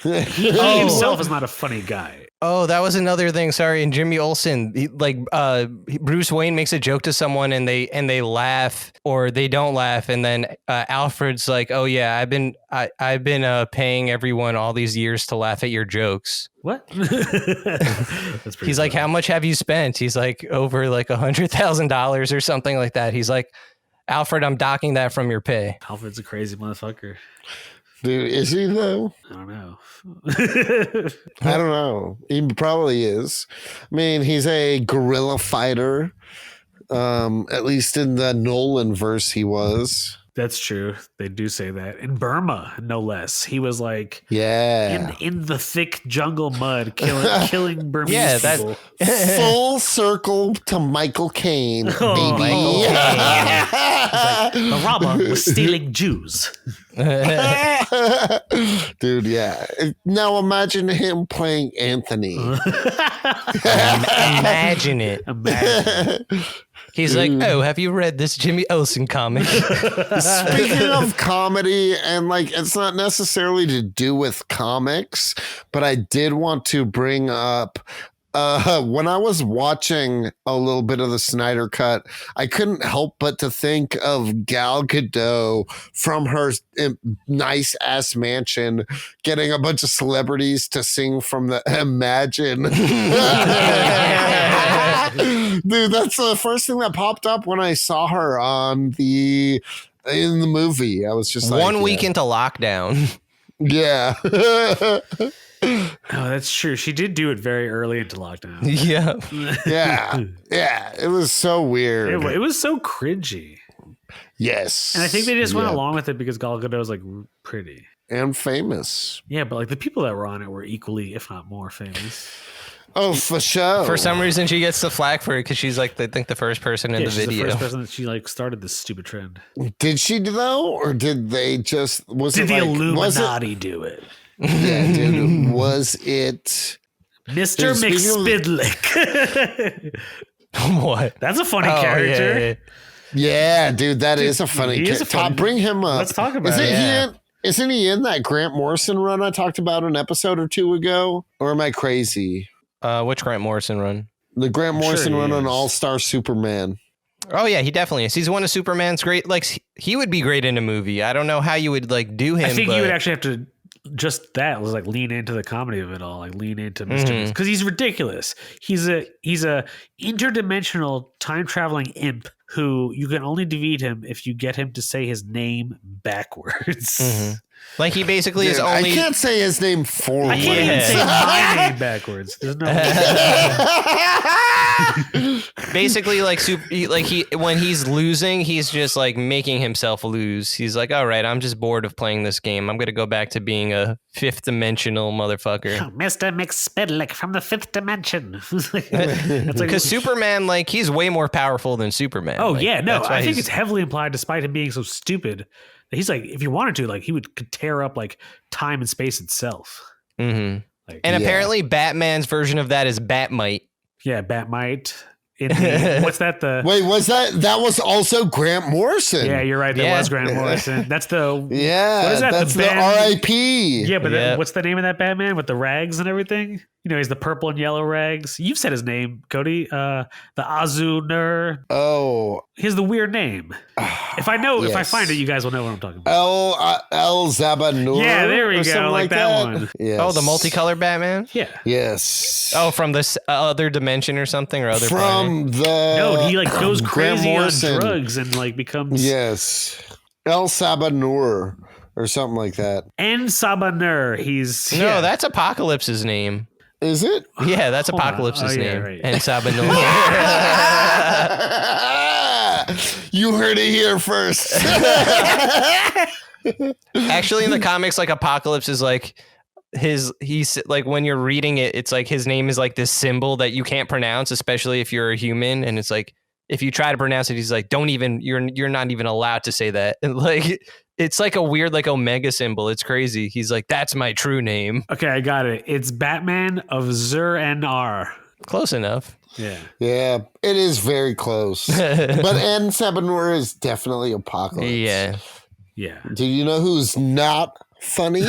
he himself is not a funny guy. Oh, that was another thing. Sorry, and Jimmy Olsen, Bruce Wayne makes a joke to someone, and they laugh or they don't laugh, and then Alfred's like, "Oh yeah, I've been paying everyone all these years to laugh at your jokes." What? He's like, "How much have you spent?" He's like, "Over like $100,000 or something like that." He's like, "Alfred, I'm docking that from your pay." Alfred's a crazy motherfucker. Dude, is he though? I don't know. I don't know. He probably is. I mean, he's a guerrilla fighter. At least in the Nolan verse, he was. That's true. They do say that. In Burma, no less. He was like in the thick jungle mud killing Burmese people. Full circle to Michael Caine, baby. Michael Caine. Like, the robber was stealing Jews. Dude, yeah. Now imagine him playing Anthony. Imagine it. He's like, oh, have you read this Jimmy Olsen comic? Speaking of comedy, and like, it's not necessarily to do with comics, but I did want to bring up when I was watching a little bit of the Snyder Cut, I couldn't help but to think of Gal Gadot from her nice ass mansion getting a bunch of celebrities to sing from the Imagine. Dude, that's the first thing that popped up when I saw her in the movie. I was just like, 1 week into lockdown. Yeah. Oh, that's true. She did do it very early into lockdown. Yeah. It was so weird. It was so cringy. Yes. And I think they just went along with it because Gal Gadot was like pretty and famous. Yeah, but like the people that were on it were equally, if not more, famous. Oh, for sure. For some reason, she gets the flack for it because she's like, I think, the first person in the video. The first person that she like started this stupid trend. Did she though, or did they just? Did the Illuminati do it? Yeah, dude. Was it Mr. McSpidlick? What? That's a funny character. Yeah, dude, that is a funny character. Bring him up. Let's talk about it. Isn't he in that Grant Morrison run I talked about an episode or two ago? Or am I crazy? Which Grant Morrison run? The Grant Morrison run on All-Star Superman. Oh yeah, he definitely is. He's one of Superman's great. Like, he would be great in a movie. I don't know how you would like do him. I think you would actually have to. Just that was like lean into the comedy of it all, like lean into Mr. because he's ridiculous. He's a interdimensional time traveling imp who you can only defeat him if you get him to say his name backwards. Mm-hmm. Like he basically is only. I can't say his name forward. I can't even say my name backwards. There's no. Basically, like when he's losing, he's just like making himself lose. He's like, all right, I'm just bored of playing this game. I'm gonna go back to being a fifth dimensional motherfucker. Mr. McSpidlick from the fifth dimension. Because Superman, like, he's way more powerful than Superman. Oh like, yeah, no, I think it's heavily implied, despite him being so stupid. He's like, if he wanted to, like, he could tear up like time and space itself. Mm-hmm. Like, and apparently, Batman's version of that is Batmite. Yeah, Batmite. What's that? Wait, was that was also Grant Morrison? Yeah, you're right. That was Grant Morrison. That's the what is that? That's the band? R.I.P. Yeah, but what's the name of that Batman with the rags and everything? You know, he's the purple and yellow rags. You've said his name, Cody. The Azunur. Oh, He has the weird name. If I find it, you guys will know what I'm talking about. El Zabanur. Yeah, there we go. Like that one. Yes. Oh, the multicolored Batman? Yeah. Yes. Oh, from this other dimension or something, or other planet? No, he like goes crazy on Morrison. drugs and like becomes El Sabanur or something like that. En Sabanur. He's No, that's Apocalypse's name. Is it? Yeah, that's Hold on. Apocalypse's name. Right. And Sabanur. You heard it here first. Actually, in the comics, like Apocalypse is like he's like when you're reading it, it's like his name is like this symbol that you can't pronounce, especially if you're a human. And it's like if you try to pronounce it, he's like, you're not even allowed to say that. And like it's like a weird like omega symbol. It's crazy. He's like, that's my true name. Okay, I got it. It's Batman of Zur-En-Ar. Close enough. Yeah. Yeah, it is very close. But En Sabanur is definitely Apocalypse. Yeah. Yeah. Do you know who's not funny?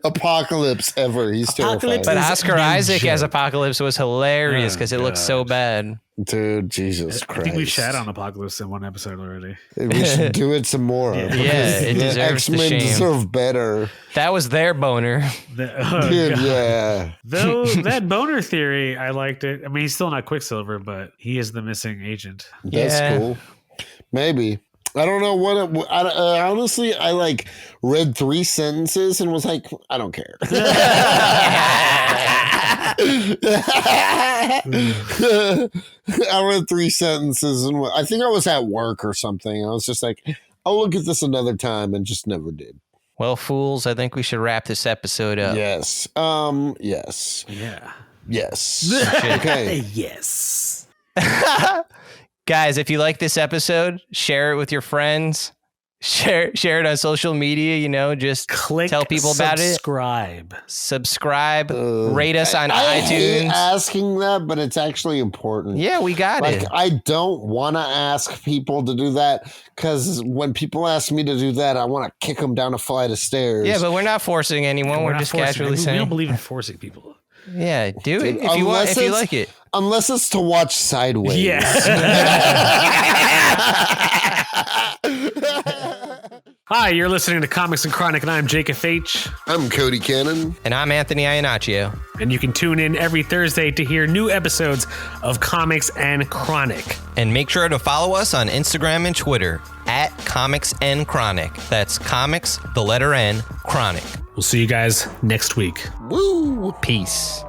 Apocalypse ever. He's terrifying. But Oscar ninja. Isaac as Apocalypse was hilarious because it looks so bad. Dude, Jesus Christ. I think we shat on Apocalypse in one episode already. We should do it some more. Yeah. Yeah, it The deserves the X-Men shame. deserve better. That was their boner. Dude, God. yeah. Though that boner theory, I liked it. I mean, he's still not Quicksilver, but he is the missing agent. That's cool. Maybe. I don't know what honestly, I like read 3 sentences and was like, I don't care. I read 3 sentences and I think I was at work or something. I was just like, I'll look at this another time and just never did. Well, fools, I think we should wrap this episode up. Yes. Yes. Yeah. Yes. Okay. Yes. Guys, if you like this episode, share it with your friends. Share it on social media, just tell people about it. Subscribe, rate us on I hate iTunes. asking that, but it's actually important. Yeah, we got it. I don't want to ask people to do that because when people ask me to do that, I want to kick them down a flight of stairs. Yeah, but we're not forcing anyone. We're just casually saying. We don't believe in forcing people. Yeah, do it if you want. If you like it. Unless it's to watch Sideways. Yeah. Hi, you're listening to Comics and Chronic, and I'm Jake FH. I'm Cody Cannon. And I'm Anthony Iannaccio. And you can tune in every Thursday to hear new episodes of Comics and Chronic. And make sure to follow us on Instagram and Twitter at Comics and Chronic. That's Comics, the letter N, Chronic. We'll see you guys next week. Woo! Peace.